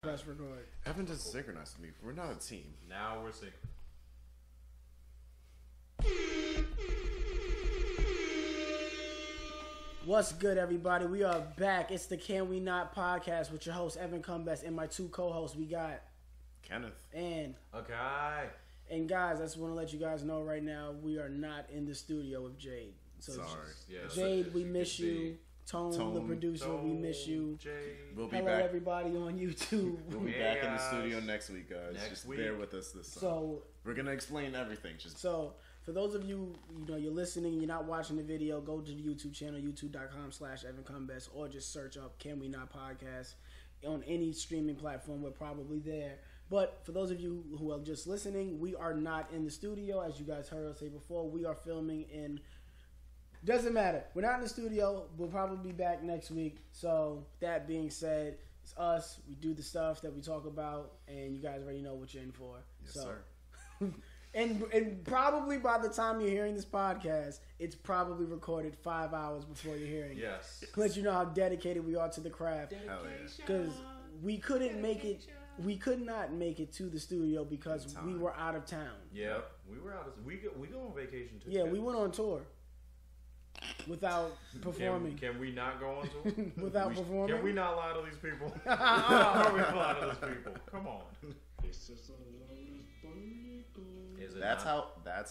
Press record. Evan doesn't synchronize with me. We're not a team. Now we're synchronized. What's good, everybody? We are back. It's the Can We Not podcast with your host, Evan Combest, and my two co-hosts. We got Kenneth and Akai. And guys, I just want to let you guys know right now, we are not in the studio with Jade. So sorry. Jade, we miss you. Tone, the producer, we miss you. Jade. We'll be Hello, back. everybody on YouTube. We'll be back in the studio next week, guys. Next week. Bear with us this time. So we're gonna explain everything. So for those of you, you're listening, you're not watching the video, go to the YouTube channel, youtube.com/Evan Combest, or just search up Can We Not Podcast on any streaming platform. We're probably there. But for those of you who are just listening, we are not in the studio. As you guys heard us say before, we are filming in... Doesn't matter. We're not in the studio. We'll probably be back next week. So that being said, it's us. We do the stuff that we talk about, and you guys already know what you're in for. Yes, so, sir. and probably by the time you're hearing this podcast, it's probably recorded 5 hours before you're hearing it. Yes. To let you know how dedicated we are to the craft. Because we couldn't make it. We could not make it to the studio because we were out of town. Yeah, we were out of... We go on vacation too. Yeah, we went on tour. Without performing. Can we not go on tour? Without performing? Can we not lie to these people? How we lie to these people? Come on. That's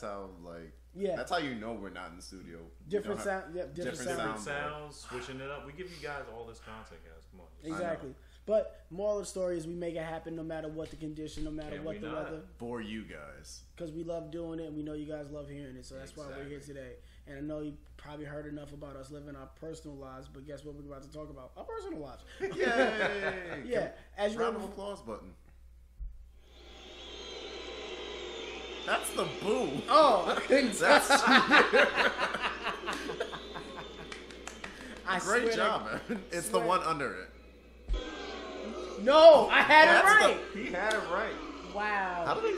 how like... Yeah. That's how you know we're not in the studio. Different sound. Yep, different sounds, switching it up. We give you guys all this content, guys. Come on. Exactly. But moral of the story is we make it happen no matter what the condition, no matter what the weather. For you guys. Because we love doing it and we know you guys love hearing it. So that's why we're here today. And I know you probably heard enough about us living our personal lives, but guess what we're about to talk about? Our personal lives. Yay! Yeah. As you round of applause button. That's the boo. Oh, I couldn't That's I Great job, man. It's the one under it. No, I had it right. He had it right. Wow. How do they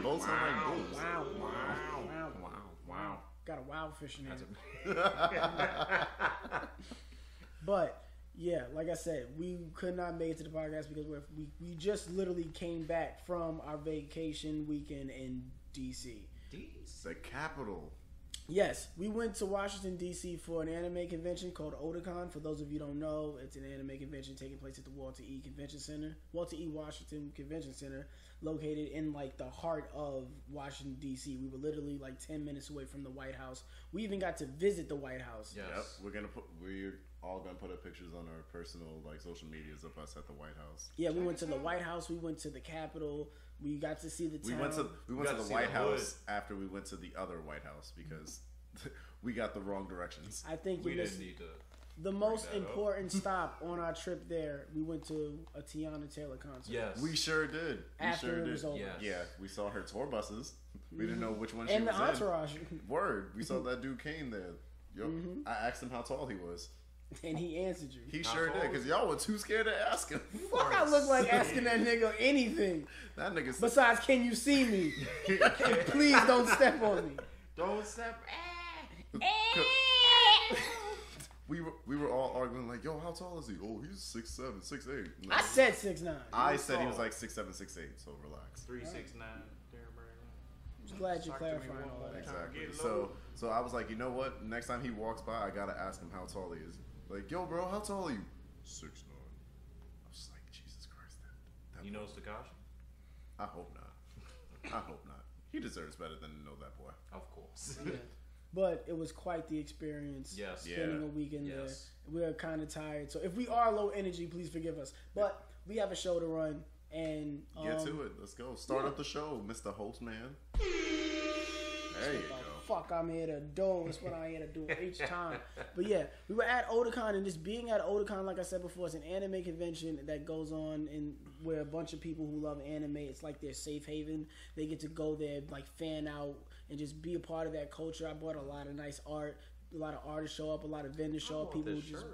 both sound like boos? Wow. Got a wild fish in here. But yeah, like I said, we could not make it to the podcast because we just literally came back from our vacation weekend in DC. The capital. Yes, we went to Washington, D.C. for an anime convention called Otakon. For those of you who don't know, it's an anime convention taking place at the Walter E. Washington Convention Center, located in like the heart of Washington, D.C. We were literally like 10 minutes away from the White House. We even got to visit the White House. Yes. Yep, we're all gonna put up pictures on our personal like social medias of us at the White House. Yeah, we went to the White House. We went to the Capitol. We got to see the town. We went to the White House after we went to the other White House because we got the wrong directions. I think we didn't need to. The most important stop on our trip there, we went to a Tiana Taylor concert. Yes, we sure did. After it was over. Yes. Yeah, we saw her tour buses. We didn't know which one she was in. was And the entourage. Word. We saw that dude Kane there. Yo, I asked him how tall he was. And he answered you. He sure did, because y'all were too scared to ask him. Fuck, I look like asking that nigga anything. That nigga said, besides, can you see me? And please don't step on me. Don't step. We were all arguing like, yo, how tall is he? Oh, he's 6'7", 6'8". No. I said 6'9". I said he was like 6'7", 6'8", so relax. 3'6'9". I'm glad you're clarifying all that. Exactly. So I was like, you know what? Next time he walks by, I gotta ask him how tall he is. Like, yo, bro, how tall are you? 6'9". I was like, Jesus Christ. That you know Takashi? I hope not. I hope not. He deserves better than to know that boy. Of course. Yeah. But it was quite the experience. Yes. Spending a weekend there. We're kind of tired. So if we are low energy, please forgive us. But we have a show to run. And get to it. Let's go. Start up the show, Mr. Host Man. There you go. Fuck, I'm here to do. It's what I'm here to do each time. But yeah, we were at Otakon, and just being at Otakon, like I said before, it's an anime convention that goes on and where a bunch of people who love anime, it's like their safe haven. They get to go there, like fan out and just be a part of that culture. I bought a lot of nice art. A lot of artists show up. A lot of vendors show up. People who just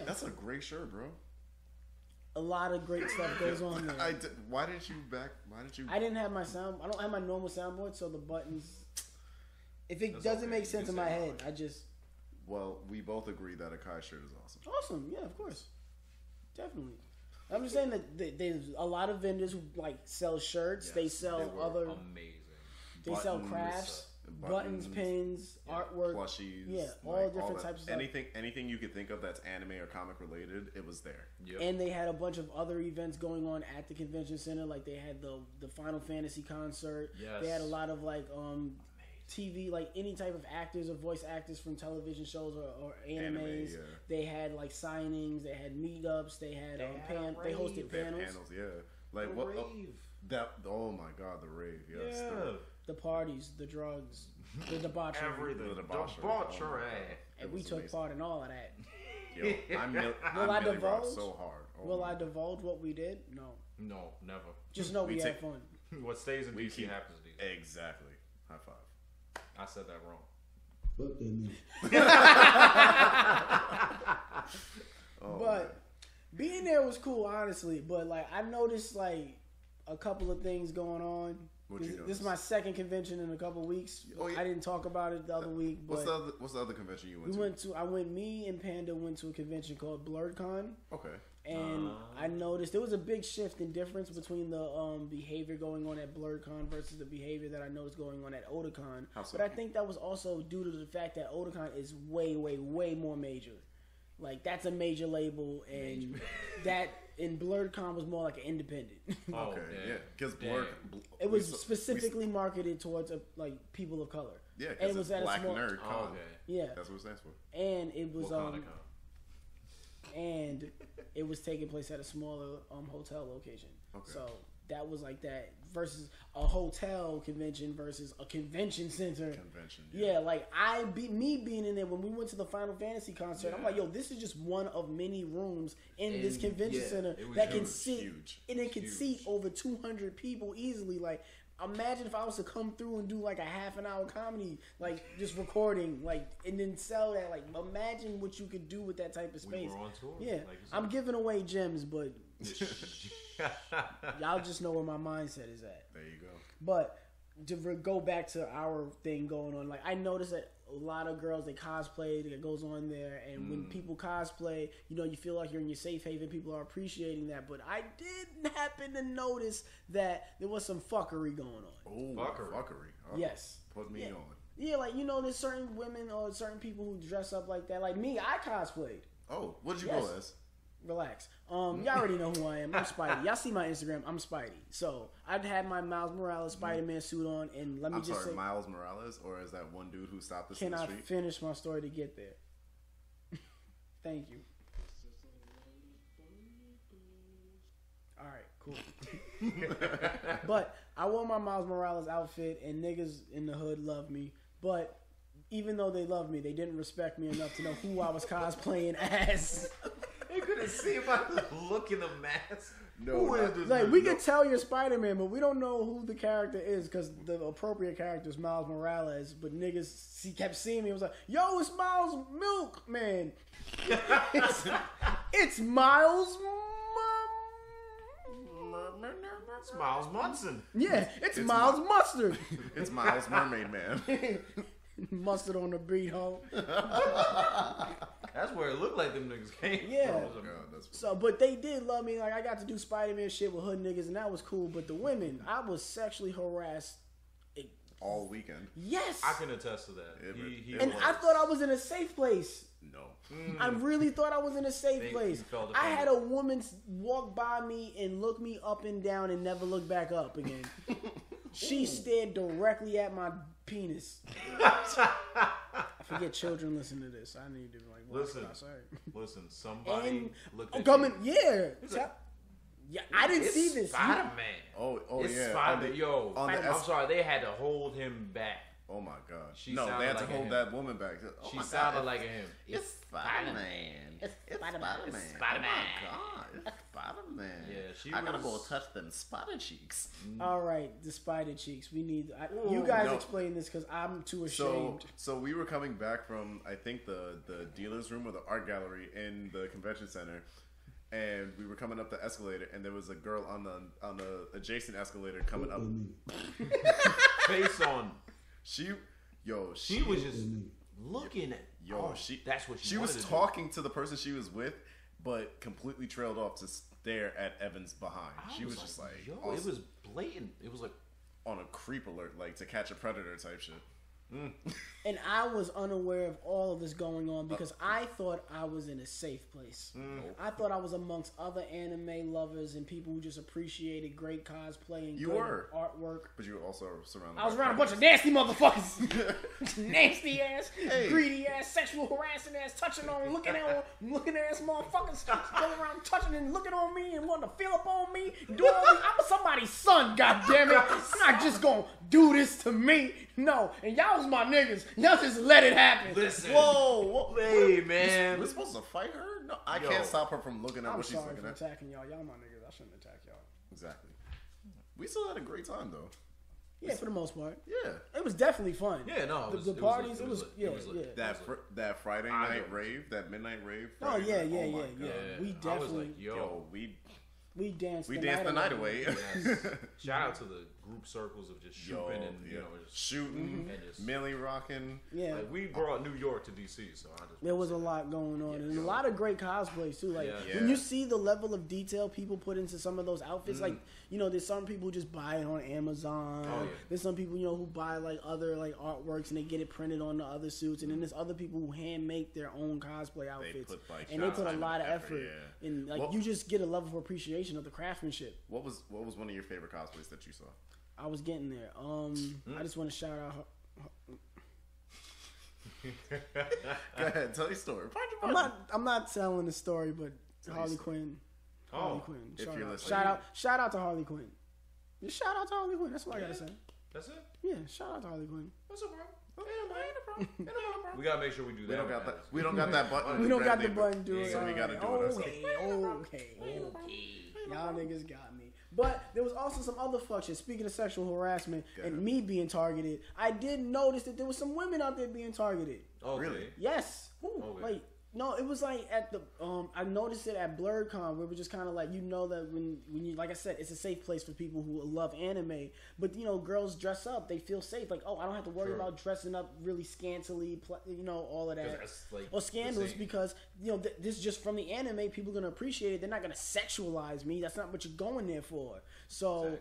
That's a great shirt, bro. A lot of great stuff goes on there. Why didn't you? I didn't have my sound. I don't have my normal soundboard, so the buttons. If it doesn't make sense in my head, I just. Well, we both agree that Akai shirt is awesome. Awesome, yeah, of course, definitely. I'm just saying that there's a lot of vendors who like sell shirts. Yes, they sell They were other. amazing. They sell Buttons, crafts, buttons, pins, artwork, plushies, yeah, all like, different that. types of stuff. Anything you could think of that's anime or comic related, it was there. Yep. And they had a bunch of other events going on at the convention center. Like they had the Final Fantasy concert. Yes. They had a lot of like TV, like any type of actors or voice actors from television shows or animes. Yeah. They had like signings. They had meetups. They had They had a they hosted rave. They had panels. panels, yeah. Like The what? rave. Oh my god, the rave. Yes. Yeah. The parties, the drugs, the debauchery. Everything. The debauchery. Debauchery. Oh my God. And It we was took amazing. part in all of that. Yo, I'm Will I Millie Rock divulge? so hard. Oh Will my I divulge what we did? No. No, never. Just know we We had take- fun. What stays in We DC keep- happens in DC. Exactly. High five. I said that wrong. Fuck that man. Oh, But being there was cool, honestly. But like I noticed like a couple of things going on. What'd you This is notice? my second convention in a couple weeks. Oh, yeah. I didn't talk about it the other week, but what's the other convention you went we to? went to. Me and Panda went to a convention called Blerdcon, Okay. and I noticed there was a big shift in difference between the behavior going on at Blerdcon versus the behavior that I noticed going on at Otakon. How so? But I think that was also due to the fact that Otakon is way, way, way more major. Like that's a major label, and that in Blerdcon was more like an independent. Oh, Okay. damn. Yeah. Because Damn. It was specifically marketed towards like people of color. Yeah. and Because it it's was at a Black small. Nerd Oh, College. okay. Yeah, That's what it stands for. and it was WakandaCon. and it was taking place at a smaller hotel location. Okay. So that was like that versus a hotel convention versus a convention center. Convention. Yeah, like me being in there when we went to the Final Fantasy concert, I'm like, yo, this is just one of many rooms in this And, convention yeah, center it was that can huge, seat huge, and it can huge. seat over 200 people easily. Like, imagine if I was to come through and do like a half an hour comedy, like just recording, like and then sell that. Like, imagine what you could do with that type of space. We were on tour. Yeah, like you said. I'm giving away gems, but y'all just know where my mindset is at. There you go. But to go back to our thing going on, like I noticed that a lot of girls they cosplay that goes on there, and when people cosplay, you know, you feel like you're in your safe haven. People are appreciating that. But I did happen to notice that there was some fuckery going on. Oh, Fuckery. fuckery. Yes. Put me Yeah. on. Yeah, like you know, there's certain women or certain people who dress up like that. Like me, I cosplayed. Oh, what did you Yes. go as? Relax. Y'all already know who I am. I'm Spidey. Y'all see my Instagram. I'm Spidey. So I'd had my Miles Morales Spider-Man suit on, and let me I'm just sorry, say, Miles Morales, or is that one dude who stopped us in can the I street? finish my story to get there? Thank you. All right, cool. But I wore my Miles Morales outfit, and niggas in the hood love me. But even though they love me, they didn't respect me enough to know who I was cosplaying as. You couldn't see by the look in the mask. No, Who is not- this Like dude? we can tell you're Spider-Man, but we don't know who the character is because the appropriate character is Miles Morales. But niggas kept seeing me. It was like, "Yo, it's Miles Milk Man. it's Miles. It's Miles Munson. Yeah, it's It's Miles Mustard. It's Miles Mermaid Man. Mustard on the beat, ho. That's where it looked like them niggas came Yeah. from. Oh, God, that's So, but they did love me. Like I got to do Spider-Man shit with hood niggas, and that was cool. But the women, I was sexually harassed. all weekend. Yes, I can attest to that. He and was. I thought I was in a safe place. No. I really thought I was in a safe Think place. you felt I had a offended. woman walk by me and look me up and down and never look back up again. She stared directly at my penis. I forget children listen to this. I need to like watch Listen. what I say. Listen, somebody And looked at coming, you. yeah. He's like, Yeah, I didn't It's see this. Spider-Man. Oh, It's yeah. Spider. On the- Yo, on the I'm S- sorry. They had to hold him back. Oh my God. She No, they sounded had to like a hold him. that woman back. Oh She my sounded God. like a him. It's Spider-Man. It's Spider-Man. Spider-Man. It's Spider-Man. Oh my God. It's Spider-Man. Yeah, she I gotta was- go touch them spider cheeks. All right, the spider cheeks. We need. You guys No. explain this because I'm too So, ashamed. so we were coming back from I think the dealer's room or the art gallery in the convention center, and we were coming up the escalator, and there was a girl on the adjacent escalator coming up. Face on. She was just looking at. Yo, oh, she That's what she was wanted to do. talking to the person she was with, but completely trailed off to there at Evan's behind. She was just like, yo, awesome. it was blatant. It was like On a creep alert, like to catch a predator type shit. And I was unaware of all of this going on because I thought I was in a safe place. I thought I was amongst other anime lovers and people who just appreciated great cosplay and good artwork. But you were also surrounded. I was around a bunch of nasty motherfuckers, nasty ass, greedy ass, sexual harassing ass, touching on, looking ass motherfuckers, going around touching and looking on me and wanting to feel up on me. Doing all this. I'm somebody's son, goddammit. I'm not just gonna do this to me. No, and y'all was my niggas. Y'all just let it happen. listen. Whoa, Hey, man. We're supposed to fight her? No, I can't stop her from looking at what she's looking at. Attacking y'all. Y'all my niggas. I shouldn't attack y'all. Exactly. We still had a great time though. Yeah, for the most part. Yeah. It was definitely fun. Yeah, no. The parties, it was That Friday night rave, that midnight rave. Oh Friday yeah, night, yeah, oh my yeah, God. yeah. We I was definitely, like, yo. we danced. We danced the night away. Yes. Shout out to the group circles of just shooting and you know just shooting, and just Millie rocking. Yeah, like we brought New York to DC, so I just there was a lot going on and a lot of great cosplays too. Like when you see the level of detail people put into some of those outfits, like you know, there's some people who just buy it on Amazon. Oh, yeah. There's some people who buy like other like artworks and they get it printed on the other suits, and then there's other people who hand make their own cosplay outfits, and they put a lot of effort. And like you just get a level of appreciation of the craftsmanship. What was one of your favorite cosplays that you saw? I was getting there. I just want to shout out. Go ahead, tell your story. I'm not telling the story, but Harley Quinn. Harley Quinn. Shout out to Harley Quinn. Just shout out to Harley Quinn. That's what I gotta say. That's it. Yeah, shout out to Harley Quinn. That's a problem. We gotta make sure we do that. We don't got that button. We don't got the button to it. So we gotta do it ourselves. Okay. Y'all niggas got me. But there was also some other fuck shit. Speaking of sexual harassment and me being targeted, I did notice that there was some women out there being targeted. Oh, really? Yes. Okay. Like, no, it was like at the I noticed it at Blerdcon where it was just kind of like, you know, that when you, like I said, it's a safe place for people who love anime, but you know, girls dress up, they feel safe, like, oh, I don't have to worry about dressing up really scantily, you know, all of that, like or scandalous, because you know this is just from the anime, people are gonna appreciate it, they're not gonna sexualize me, that's not what you're going there for. So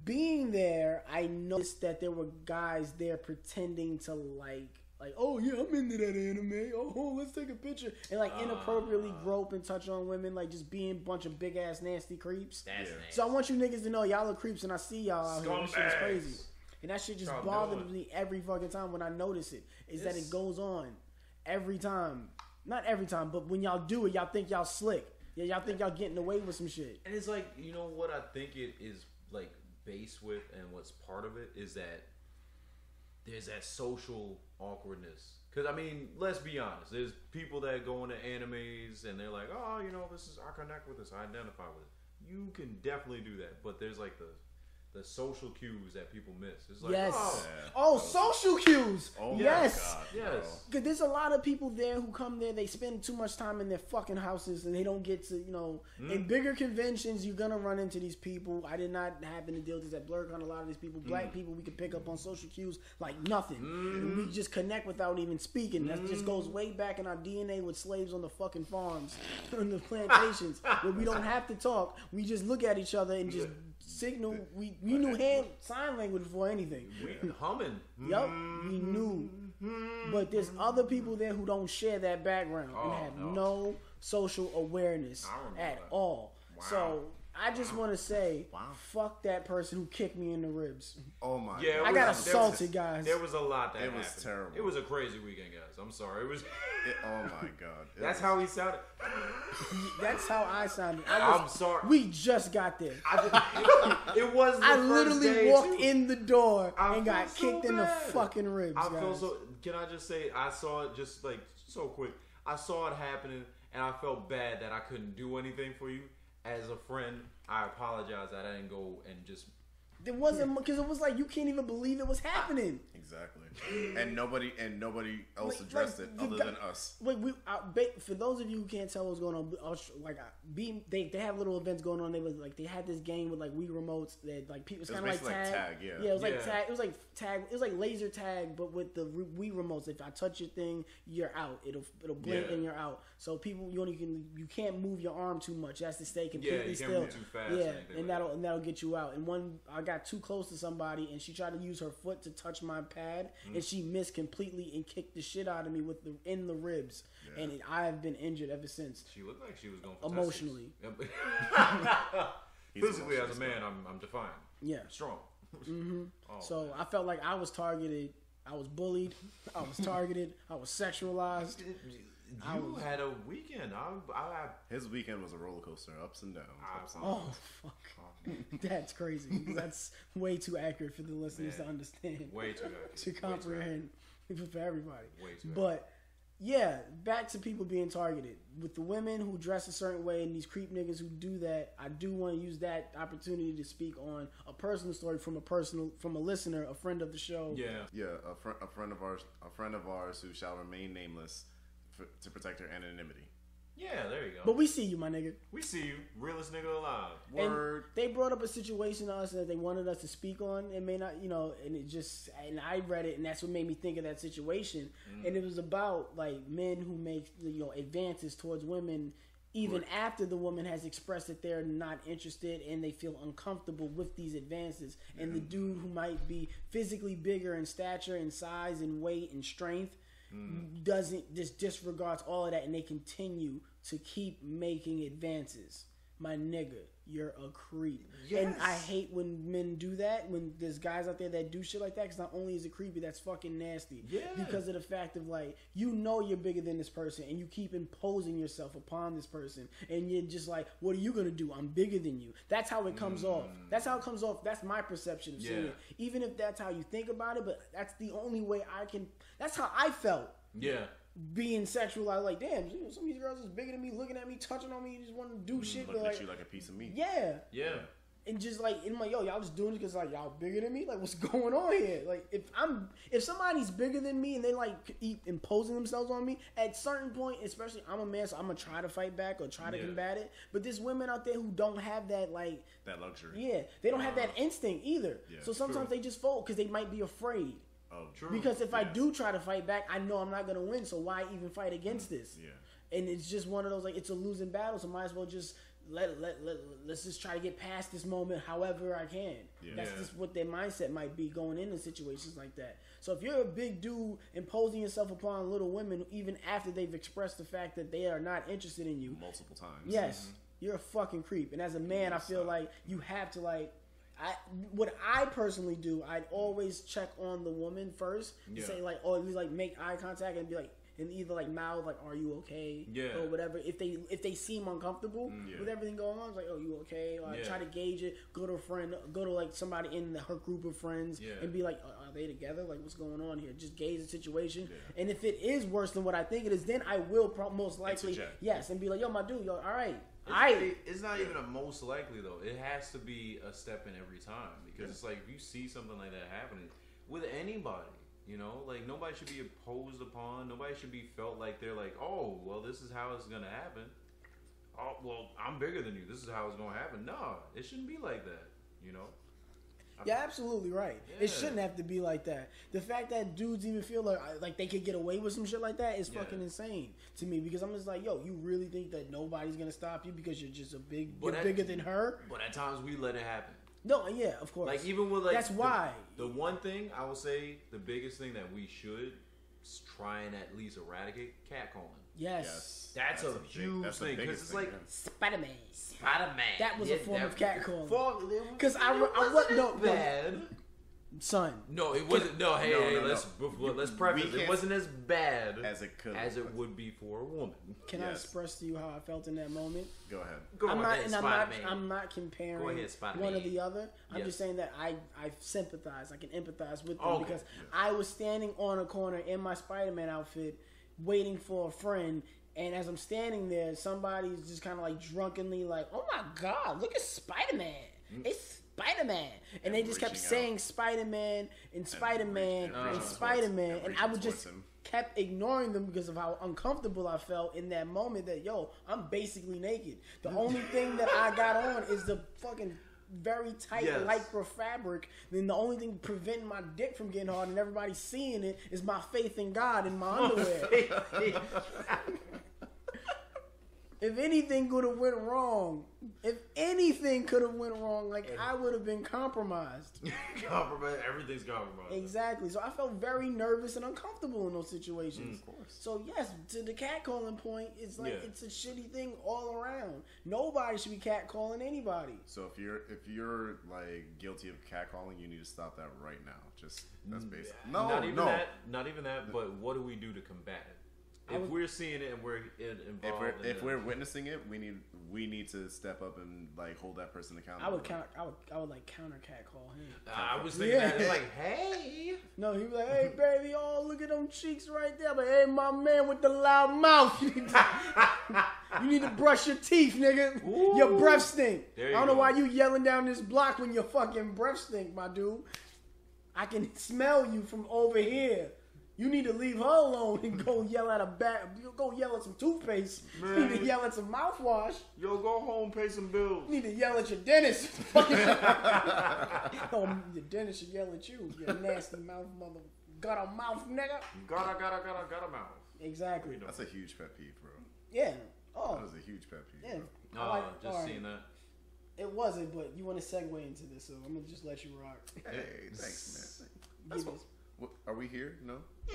being there, I noticed that there were guys there pretending to like, oh yeah, I'm into that anime. Oh, let's take a picture, and like inappropriately grope and touch on women, like just being a bunch of big ass nasty creeps. That's nasty. So I want you niggas to know y'all are creeps, and I see y'all out here. That shit is crazy, and that shit just bothers me every fucking time when I notice it. That it goes on every time, not every time, but when y'all do it, y'all think y'all slick. Yeah, y'all think y'all getting away with some shit. And it's like, you know what I think it is like based with, and what's part of it is that there's that social awkwardness. Because, I mean, let's be honest. There's people that go into animes and they're like, oh, you know, I connect with this. I identify with it. You can definitely do that. But there's like the social cues that people miss. It's like, social cues. Oh, yes. God, yes. Because there's a lot of people there who come there, they spend too much time in their fucking houses and they don't get to, you know, in bigger conventions, you're going to run into these people. I did not happen to deal with this at Blerdcon. A lot of these people, black people, we can pick up on social cues like nothing. And we just connect without even speaking. That just goes way back in our DNA with slaves on the fucking farms, on the plantations, where we don't have to talk. We just look at each other and just signal. We knew hand sign language before anything. We humming. Yup, we knew. But there's other people there who don't share that background and have no social awareness at all. Wow. So I just want to say, fuck that person who kicked me in the ribs. Oh my! Yeah, God. I got assaulted, guys. There was a lot that happened. It was terrible. It was a crazy weekend, guys. I'm sorry. It was. Oh my God! That's how he sounded. That's how I sounded. I'm sorry. We just got there. It was. I literally walked in the door and got kicked in the fucking ribs. I feel so. Can I just say I saw it just like so quick. I saw it happening and I felt bad that I couldn't do anything for you. As a friend, I apologize that I didn't go and just There wasn't, because it was like you can't even believe it was happening. Exactly. And nobody else addressed it other than us. Wait, for those of you who can't tell what's going on, they have little events going on. They had this game with like Wii remotes that like people. It's kind of like tag. Yeah, it was like tag. It was like tag. It was like laser tag, but with the Wii remotes. If I touch your thing, you're out. It'll blink and you're out. So people, you can't move your arm too much. You have to stay completely still. Move too fast. Yeah, and that'll get you out. And I got too close to somebody, and she tried to use her foot to touch my pad, and she missed completely and kicked the shit out of me in the ribs, and I have been injured ever since. She looked like she was going for emotionally. Physically, as a man, I'm defined. Yeah, strong. So man. I felt like I was targeted. I was bullied. I was targeted. I was sexualized. You had a weekend. His weekend was a roller coaster, ups and downs. Oh fuck, that's crazy. That's way too accurate for the listeners to understand. Way too accurate. To comprehend for everybody. Way too accurate. But yeah, back to people being targeted with the women who dress a certain way and these creep niggas who do that. I do want to use that opportunity to speak on a personal story from a listener, a friend of the show. A friend of ours who shall remain nameless. To protect her anonymity. Yeah, there you go. But we see you, my nigga. We see you. Realest nigga alive. Word. And they brought up a situation to us that they wanted us to speak on. It may not, and I read it, and that's what made me think of that situation. And it was about, like, men who make, advances towards women even after the woman has expressed that they're not interested and they feel uncomfortable with these advances. And the dude who might be physically bigger in stature and size and weight and strength disregards all of that, and they continue to keep making advances. My nigga, you're a creep. Yes. And I hate when men do that, when there's guys out there that do shit like that, because not only is it creepy, that's fucking nasty. Yeah. Because of the fact of, like, you're bigger than this person, and you keep imposing yourself upon this person, and you're just like, what are you going to do? I'm bigger than you. That's how it comes off. That's how it comes off. That's my perception of seeing it. Even if that's how you think about it, but that's the only way that's how I felt. Yeah. Being sexualized, like, damn, some of these girls is bigger than me, looking at me, touching on me, just want to do shit. Looking at you like a piece of meat. Yeah. Yeah. And just like, I'm like, yo, y'all just doing it because like y'all bigger than me? Like, what's going on here? Like, if somebody's bigger than me and they like keep imposing themselves on me, at certain point, especially I'm a man, so I'm gonna try to fight back or try to combat it. But there's women out there who don't have that, like, that luxury. Yeah, they don't have that instinct either. Yeah, so sometimes true. they just fold because they might be afraid. Oh, true. Because if I do try to fight back, I know I'm not gonna win. So why even fight against this? Yeah. And it's just one of those, like, it's a losing battle. So might as well just let's just try to get past this moment however I can. Yeah. That's just what their mindset might be going into situations like that. So if you're a big dude imposing yourself upon little women, even after they've expressed the fact that they are not interested in you multiple times, yes, you're a fucking creep. And as a man, I feel like you have to, like, what I personally do, I'd always check on the woman first, say, like, or at least like make eye contact and be like, and either like mouth like, "Are you okay?" or whatever. If they seem uncomfortable with everything going on, it's like, "Oh, you okay?" Or I try to gauge it. Go to a friend, go to like somebody in her group of friends, and be like, "Are they together? Like, what's going on here?" Just gauge the situation. And if it is worse than what I think it is, then I will most likely and be like, "Yo, my dude, yo, all right." It's not even a most likely though. It has to be a step in every time, because it's like if you see something like that happening with anybody, you know, like nobody should be imposed upon. Nobody should be felt like they're like, oh, well, this is how it's gonna happen. Oh, well, I'm bigger than you. This is how it's gonna happen. No, it shouldn't be like that. You know. You're absolutely right. It shouldn't have to be like that. The fact that dudes even feel like they could get away with some shit like that is fucking insane to me, because I'm just like, yo, you really think that nobody's gonna stop you because you're just you're bigger than her? But at times we let it happen. No, yeah, of course. Like, even with, like, that's why. The one thing I will say, the biggest thing that we should try and at least eradicate, catcalling. Yes. That's a huge thing, because it's like Spider-Man. That was a form of catcalling. Because I wasn't bad. Son. No, it wasn't. No, let's preface. It wasn't as bad as it could, as it would be for a woman. Can I express to you how I felt in that moment? Go ahead. I'm not comparing one or the other. I'm just saying that I sympathize. I can empathize with them because I was standing on a corner in my Spider-Man outfit, waiting for a friend. And as I'm standing there, somebody's just kind of like drunkenly like, "Oh my God, look at Spider-Man! Spider-Man, and they just kept reaching saying Spider-Man and Spider-Man and Spider-Man, and I would just kept ignoring them because of how uncomfortable I felt in that moment. That I'm basically naked. The only thing that I got on is the fucking very tight lycra fabric. Then the only thing preventing my dick from getting hard and everybody seeing it is my faith in God in my underwear. If anything could have went wrong, like I would have been compromised. Everything's compromised. Exactly. So I felt very nervous and uncomfortable in those situations. Of course. So yes, to the catcalling point, it's like it's a shitty thing all around. Nobody should be catcalling anybody. So if you're like guilty of catcalling, you need to stop that right now. Just that's basic. Not even that. But what do we do to combat it? If we're seeing it and we're involved, if we're witnessing it, we need to step up and like hold that person accountable. I would like counter catcall him. I was thinking that it's like, hey, no, he'd be like, hey baby, look at them cheeks right there. But hey, my man with the loud mouth, you need to brush your teeth, nigga. Ooh. Your breath stink. I don't know why you yelling down this block when your fucking breath stink, my dude. I can smell you from over here. You need to leave her alone and go yell at go yell at some toothpaste. Man. You need to yell at some mouthwash. Yo, go home, pay some bills. You need to yell at your dentist. Your dentist should yell at you. You nasty mouth mother. Got a mouth, nigga. Got a mouth. Exactly. That's a huge pet peeve, bro. Yeah. Oh. That was a huge pet peeve. Yeah. No, just seeing that. It wasn't, but you want to segue into this, so I'm gonna just let you rock. Hey, thanks, man. That's what, are we here? No. Oh,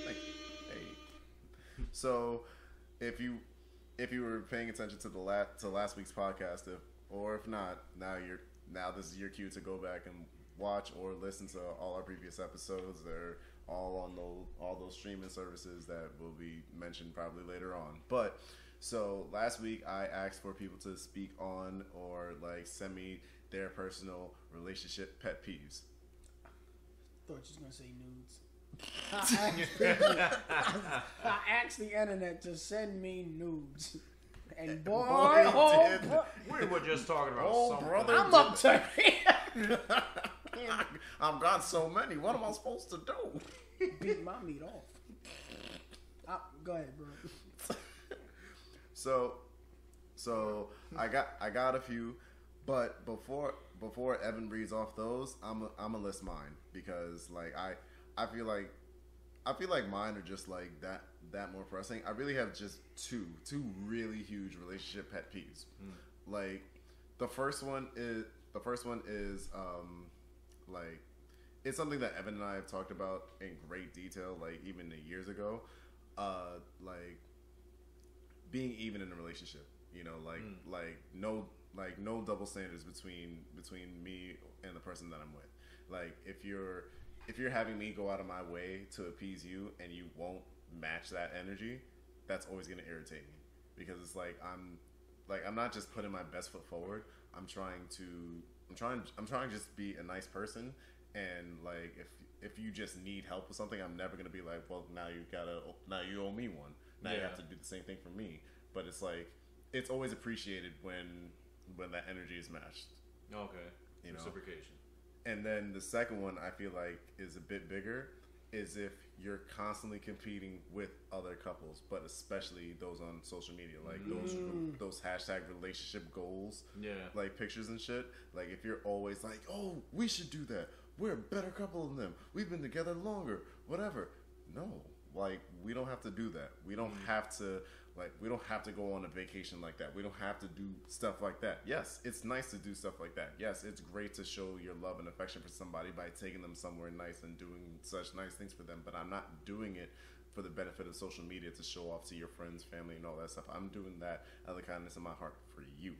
thank you. Hey. So, if you were paying attention to last week's podcast, if not, now this is your cue to go back and watch or listen to all our previous episodes. They're all on all those streaming services that will be mentioned probably later on. But so last week I asked for people to speak on or like send me their personal relationship pet peeves. I thought you was gonna say nudes. I asked the internet to send me nudes, and boy, we were just talking about something. Brother, I'm up to I've got so many. What am I supposed to do? Beat my meat off. Go ahead, bro. So I got a few, but before Evan reads off those, I'm gonna list mine because like I feel like mine are just like that more pressing. I really have just two really huge relationship pet peeves. Like the first one is like it's something that Evan and I have talked about in great detail, like even years ago. Like being even in a relationship, you know, like no double standards between me and the person that I'm with. Like if you're having me go out of my way to appease you and you won't match that energy, that's always going to irritate me because it's like I'm not just putting my best foot forward. I'm trying to just be a nice person, and like if you just need help with something, I'm never going to be like, well, now you owe me one. Now you have to do the same thing for me. But it's like it's always appreciated when that energy is matched. Okay. You know? Reciprocation. And then the second one I feel like is a bit bigger is if you're constantly competing with other couples, but especially those on social media, like those hashtag relationship goals, like pictures and shit. Like if you're always like, oh, we should do that. We're a better couple than them. We've been together longer. Whatever. No, like we don't have to do that. We don't have to. Like, we don't have to go on a vacation like that. We don't have to do stuff like that. Yes, it's nice to do stuff like that. Yes, it's great to show your love and affection for somebody by taking them somewhere nice and doing such nice things for them. But I'm not doing it for the benefit of social media to show off to your friends, family, and all that stuff. I'm doing that out of the kindness of my heart for you,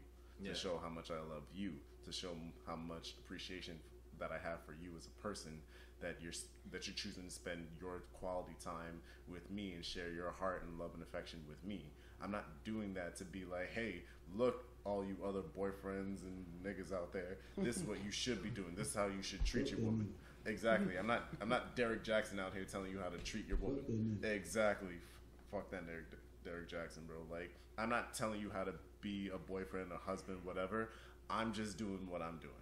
to show how much I love you, to show how much appreciation that I have for you as a person, that you're choosing to spend your quality time with me and share your heart and love and affection with me. I'm not doing that to be like, hey, look, all you other boyfriends and niggas out there, this is what you should be doing. This is how you should treat your woman. Exactly. I'm not Derek Jackson out here telling you how to treat your woman. Exactly. Fuck that Derek Jackson, bro. Like, I'm not telling you how to be a boyfriend, a husband, whatever. I'm just doing what I'm doing.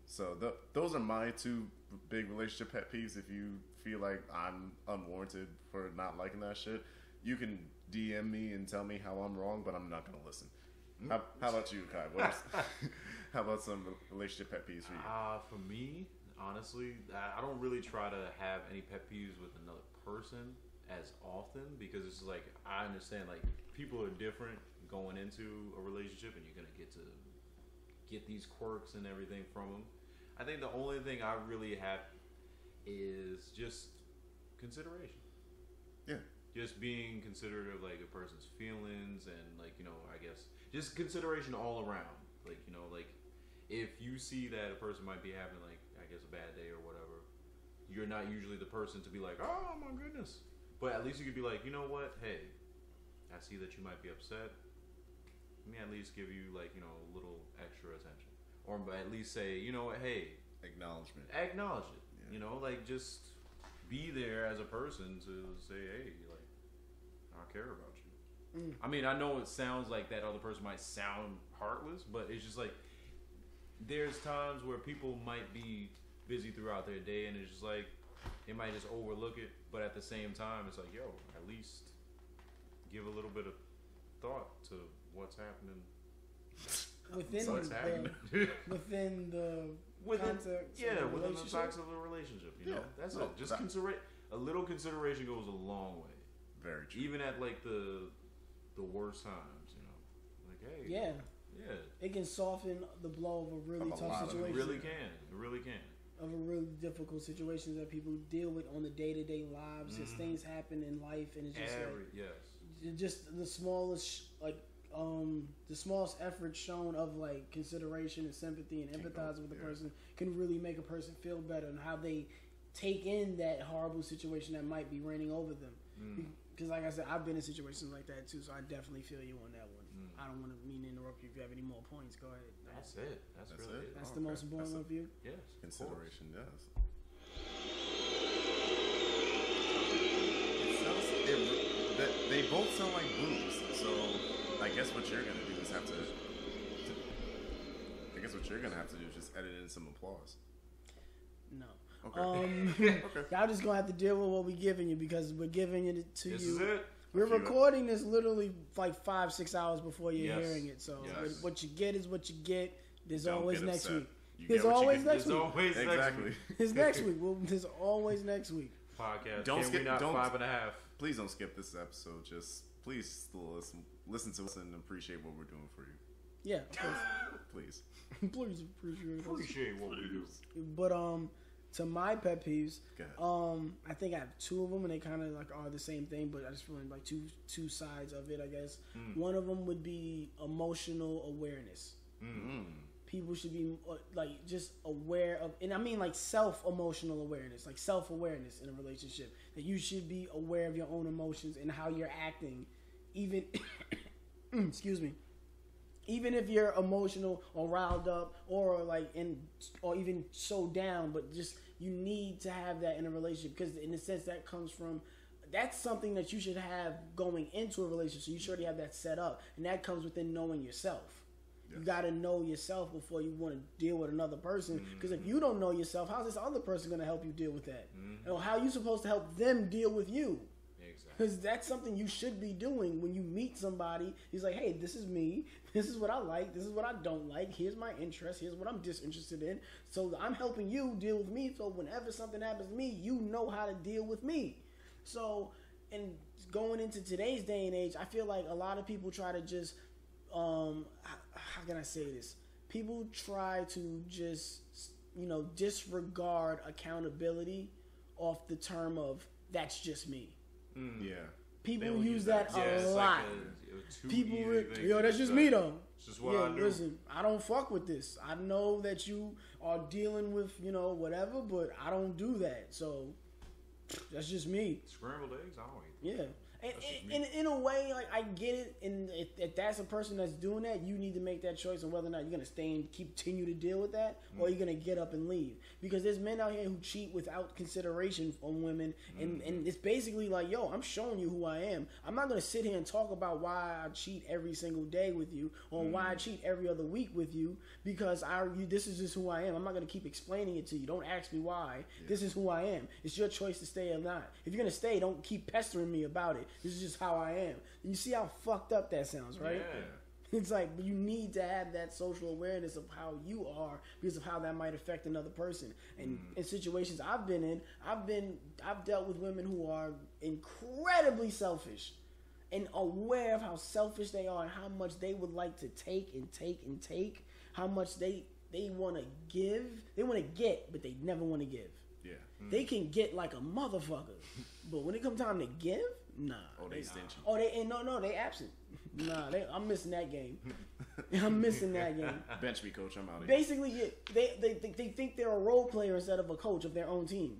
So those are my two big relationship pet peeves. If you feel like I'm unwarranted for not liking that shit, you can DM me and tell me how I'm wrong, but I'm not gonna listen. How about you, Kai? How about some relationship pet peeves for you? For me, honestly, I don't really try to have any pet peeves with another person as often, because it's like, I understand like people are different going into a relationship, and you're gonna get these quirks and everything from them. I think the only thing I really have is just consideration. Yeah. Just being considerate of like a person's feelings, and like, you know, I guess just consideration all around. Like, you know, like if you see that a person might be having like, I guess, a bad day or whatever, you're not usually the person to be like, oh my goodness. But at least you could be like, you know what? Hey, I see that you might be upset. Let me at least give you like, you know, a little extra attention. Or at least say, you know what? Hey. Acknowledgement. Acknowledge it. Yeah. You know, like just be there as a person to say, hey, like, I care about you. I mean, I know it sounds like that other person might sound heartless, but it's just like, there's times where people might be busy throughout their day, and it's just like, they might just overlook it, but at the same time, it's like, yo, at least give a little bit of thought to what's happening. Within the context, within the context of a relationship, you know, that's it. Just a little consideration goes a long way. Very true. Even at like the worst times, you know, like, hey, yeah, it can soften the blow of a really tough situation. It really can. Of a really difficult situation that people deal with on the day-to-day lives. Because things happen in life, and it's just just the smallest the smallest effort shown of like consideration and sympathy and empathizing with the person can really make a person feel better, and how they take in that horrible situation that might be reigning over them. Because like I said, I've been in situations like that too, so I definitely feel you on that one. I don't want to mean to interrupt you. If you have any more points, go ahead. That's it. That's really it. That's the most important one for you? Yes. Consideration, yes. They both sound like blues, so I guess what you're gonna do is have to. I guess what you're gonna have to do is just edit in some applause. No. Okay. Y'all just gonna have to deal with what we're giving you, because we're giving it to you. This is it. We're recording this literally like 5-6 hours before you're hearing it. So what you get is what you get. There's always next week. There's always next week. Exactly. There's next week. Well, there's always next week. Podcast. Don't skip. Not don't 5.5. Please don't skip this episode. Just please still listen to us and appreciate what we're doing for you. Yeah. Please. Please Appreciate what we do. But to my pet peeves, I I think I have two of them, and they kind of like are the same thing, but I just feel like two sides of it, I guess. One of them would be emotional awareness. People should be like just aware of, and I mean like self-emotional awareness, like self-awareness in a relationship, that you should be aware of your own emotions and how you're acting, even excuse me, even if you're emotional or riled up or like or even so down, but just you need to have that in a relationship, because in a sense that's something that you should have going into a relationship. So you should already have that set up, and that comes within knowing yourself. You got to know yourself before you want to deal with another person. Because if you don't know yourself, how's this other person going to help you deal with that? And how are you supposed to help them deal with you? Exactly. Because that's something you should be doing when you meet somebody. He's like, hey, this is me. This is what I like. This is what I don't like. Here's my interest. Here's what I'm disinterested in. So I'm helping you deal with me. So whenever something happens to me, you know how to deal with me. So, and going into today's day and age, I feel like a lot of people try to just... how can I say this? People try to just, disregard accountability off the term of that's just me. Yeah. People use that a lot. People, that's just me though. It's just what I do. Listen, I don't fuck with this. I know that you are dealing with, whatever, but I don't do that. So that's just me. Scrambled eggs, I don't eat. Yeah. And in a way, like, I get it, and if that's a person that's doing that, you need to make that choice on whether or not you're gonna stay and continue to deal with that, or you're gonna get up and leave. Because there's men out here who cheat without consideration on women, and it's basically like, yo, I'm showing you who I am. I'm not gonna sit here and talk about why I cheat every single day with you, or why I cheat every other week with you, because this is just who I am. I'm not gonna keep explaining it to you. Don't ask me why. Yeah. This is who I am. It's your choice to stay or not. If you're gonna stay, don't keep pestering me about it. This is just how I am. And you see how fucked up that sounds, right? Yeah. It's like you need to have that social awareness of how you are because of how that might affect another person. And in situations I've been in, I've dealt with women who are incredibly selfish and aware of how selfish they are and how much they would like to take and take and take, how much they want to give. They want to get, but they never want to give. Yeah. They can get like a motherfucker, but when it comes time to give, nah. Oh, they stingy. Oh, they absent. Nah, I'm missing that game. I'm missing that game. Bench me, coach. I'm out of here. Basically, they think they're a role player instead of a coach of their own team.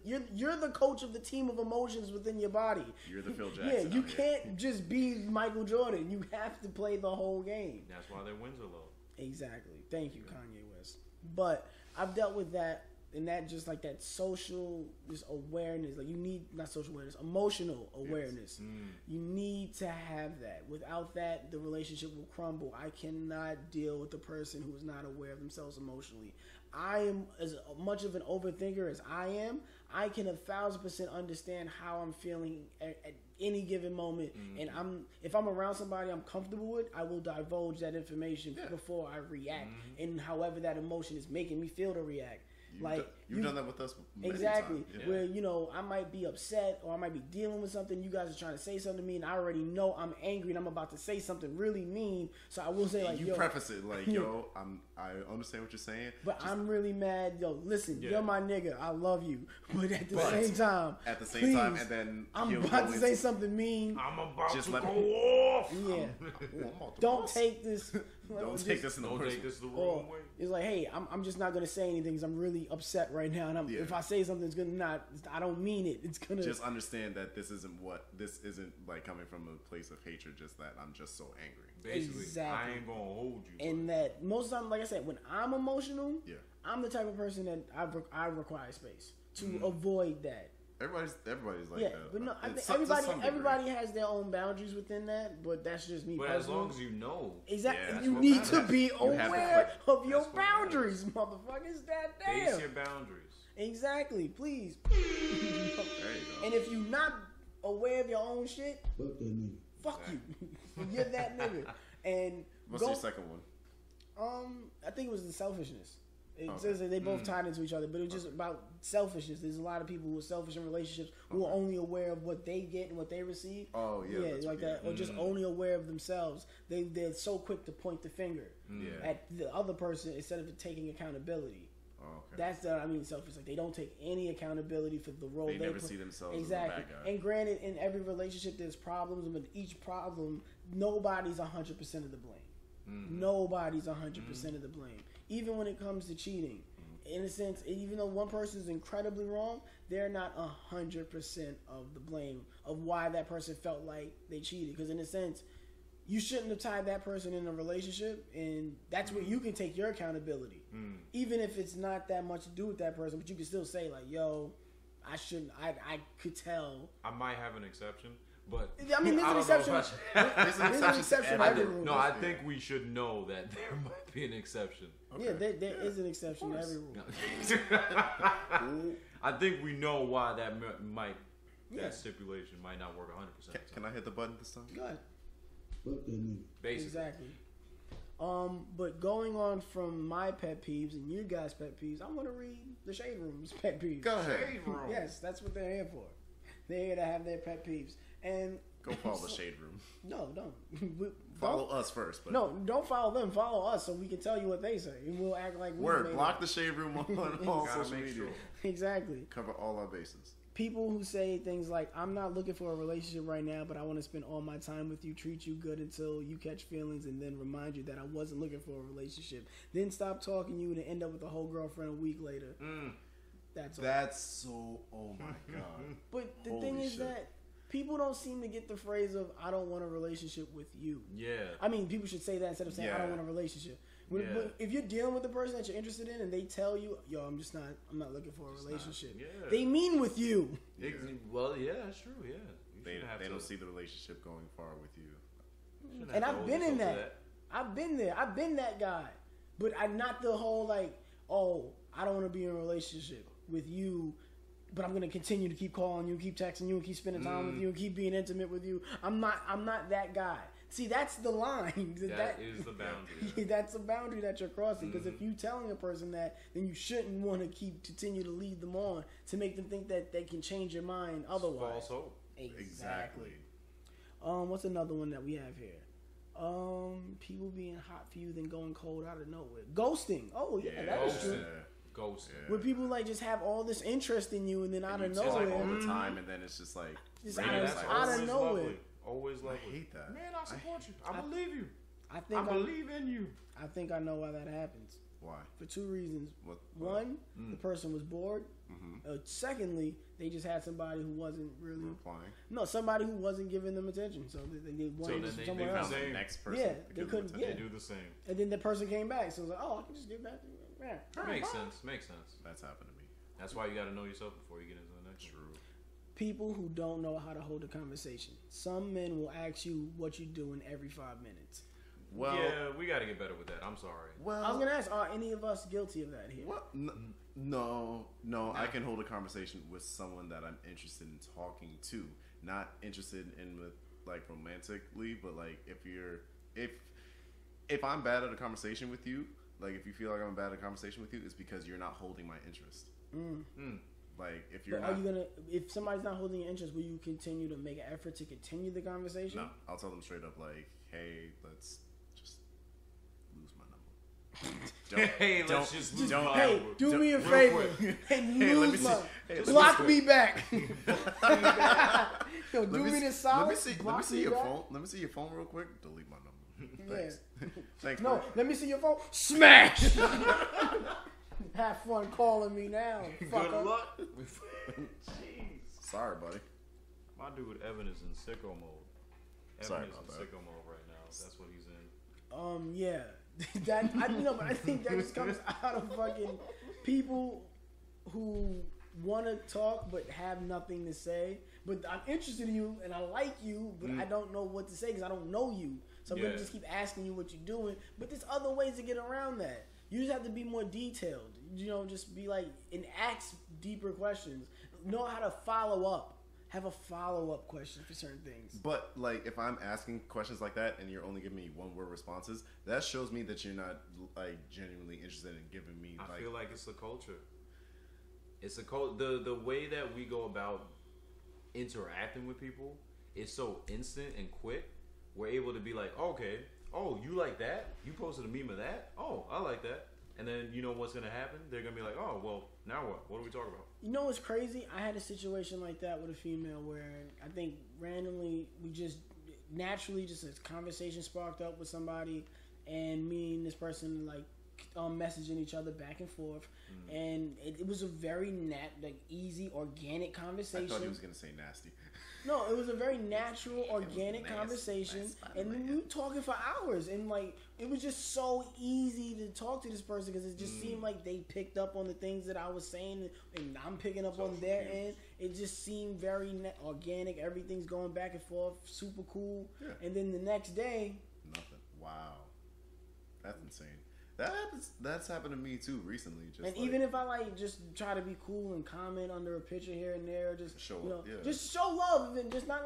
Yeah. You're the coach of the team of emotions within your body. You're the Phil Jackson. Yeah, you can't just be Michael Jordan. You have to play the whole game. That's why their wins are low. Exactly. Thank you, Kanye West. But I've dealt with that. And that just like that social just awareness, like you need not social awareness, emotional awareness. Yes. You need to have that. Without that, the relationship will crumble. I cannot deal with the person who is not aware of themselves emotionally. I am as much of an overthinker as I am. I can 1,000% understand how I'm feeling at any given moment, and if I'm around somebody I'm comfortable with, I will divulge that information before I react, and however that emotion is making me feel to react. You've done that with us exactly times. Yeah. Where I might be upset or I might be dealing with something, you guys are trying to say something to me and I already know I'm angry and I'm about to say something really mean, so I will say like, you preface it like, yo, I understand what you're saying, but I'm really mad. Yo, listen, you're my nigga, I love you, but at the same time and then I'm about to say something mean, I'm about to go off. Yeah. Don't take this Don't take this the wrong way. It's like, hey, I'm just not gonna say anything because I'm really upset right now, and if I say something, it's gonna I don't mean it. It's gonna just understand that this isn't like coming from a place of hatred. Just that I'm just so angry. Basically, exactly. I ain't gonna hold you. And that most of the time, like I said, when I'm emotional, I'm the type of person that I require space to avoid that. Everybody's like that. But no, I think everybody has their own boundaries within that, but that's just me. But as long as you know, exactly, you need to be aware of your boundaries, motherfuckers. That damn. Base your boundaries. Exactly, please. There you go. And if you're not aware of your own shit, fuck you. You're that nigga. And what's your second one? I think it was the selfishness. It says that they both tied into each other, but it was just about selfishness. There's a lot of people who are selfish in relationships who are only aware of what they get and what they receive. Oh yeah, like that, or just only aware of themselves. They're so quick to point the finger at the other person instead of taking accountability. That's selfish. Like they don't take any accountability for the role they never see themselves as a bad guy. And granted, in every relationship, there's problems, but each problem, nobody's 100% of the blame. Nobody's 100% of the blame. Even when it comes to cheating, in a sense, even though one person is incredibly wrong, they're not 100% of the blame of why that person felt like they cheated. Because in a sense, you shouldn't have tied that person in a relationship, and that's where you can take your accountability. Even if it's not that much to do with that person, but you can still say like, yo, I shouldn't, I could tell. I might have an exception. But I mean, there's an exception. There's an exception to every rule. No, I think we should know that there might be an exception. Okay. Yeah, there is an exception to every rule. I think we know why that that stipulation might not work 100%. Can I hit the button this time? Go ahead. Basically. Exactly. But going on from my pet peeves and you guys' pet peeves, I want to read the Shade Room's pet peeves. Go ahead. Shade Room. Yes, that's what they're here for. They're here to have their pet peeves. And go follow the Shade Room. No, don't. Follow us first. But no, don't follow them. Follow us so we can tell you what they say. And we'll act like we block the Shade Room on all social media. Sure. Exactly. Cover all our bases. People who say things like, I'm not looking for a relationship right now, but I want to spend all my time with you, treat you good until you catch feelings, and then remind you that I wasn't looking for a relationship. Then stop talking to you and end up with a whole girlfriend a week later. That's so, oh my God. But the thing is that People don't seem to get the phrase of "I don't want a relationship with you." Yeah. I mean, people should say that instead of saying "I don't want a relationship." But if you're dealing with the person that you're interested in, and they tell you, "Yo, I'm not looking for a relationship," they mean with you. Well, yeah, that's true. Yeah, they don't see the relationship going far with you. And I've been in that. I've been there. I've been that guy. But I'm not the whole like, oh, I don't want to be in a relationship with you, but I'm gonna continue to keep calling you, keep texting you, and keep spending time with you, and keep being intimate with you. I'm not that guy. See, that's the line. That is the boundary. That's a boundary that you're crossing. Because if you're telling a person that, then you shouldn't want to continue to lead them on to make them think that they can change your mind otherwise. False hope. Exactly. What's another one that we have here? People being hot for you, then going cold out of nowhere. Ghosting. Oh yeah, that is true. Ghosting. Where people like just have all this interest in you, and then out of nowhere, like all the time, and then it's just like out of nowhere. Lovely. Always lovely. I hate that. Man, I support you. I believe you. I believe in you. I think I know why that happens. Why? For two reasons. What? One, the person was bored. Secondly, they just had somebody who wasn't really replying. No, somebody who wasn't giving them attention. So they wanted somewhere else. The next person. Yeah, they couldn't. Yeah. They do the same. And then the person came back, so it was like, oh, I can just get back to you. Yeah. Makes sense. That's happened to me. That's why you got to know yourself before you get into the next. True. People who don't know how to hold a conversation. Some men will ask you what you're doing every 5 minutes. Well, yeah, we got to get better with that. I'm sorry. Well, I was gonna ask, are any of us guilty of that here? What? No. I can hold a conversation with someone that I'm interested in talking to. Not interested in with like romantically, but like if I'm bad at a conversation with you, like if you feel like I'm bad at a conversation with you, it's because you're not holding my interest. Like if you're if somebody's not holding your interest, will you continue to make an effort to continue the conversation? No, I'll tell them straight up like, hey, let's just lose my number. Hey, do me a favor and lose my block me back. Yo, do me this solid. Let me see your phone. Let me see your phone real quick. Delete my number. Thanks. Thanks. No, let me see your phone. Smash. Have fun calling me now. Fucker. Good luck. Jeez. Sorry, buddy. My dude Evan is in sicko mode. Sorry Evan is about in that. sicko mode right now. That's what he's in. Yeah. But I think that just comes out of fucking people who want to talk but have nothing to say. But I'm interested in you and I like you, but I don't know what to say because I don't know you. So I'm gonna just keep asking you what you're doing. But there's other ways to get around that. You just have to be more detailed. Just be like, and ask deeper questions. Know how to follow up. Have a follow-up question for certain things. But like, if I'm asking questions like that and you're only giving me one-word responses, that shows me that you're not like genuinely interested in giving me. I feel like it's a culture. It's a the way that we go about interacting with people is so instant and quick. We're able to be like, okay, oh, you like that? You posted a meme of that? Oh, I like that. And then you know what's going to happen? They're going to be like, oh, well, now what? What are we talking about? You know what's crazy? I had a situation like that with a female where I think randomly we just naturally just a conversation sparked up with somebody and me and this person like messaging each other back and forth. And it was a very easy, organic conversation. I thought he was going to say nasty. No, it was a very natural, organic conversation, and we were talking for hours, and like it was just so easy to talk to this person because it just seemed like they picked up on the things that I was saying, and I'm picking up on their end. It just seemed very organic. Everything's going back and forth, super cool. Yeah. And then the next day, nothing. Wow, that's insane. That's happened to me too recently. Even if I like just try to be cool and comment under a picture here and there, just show just show love and just not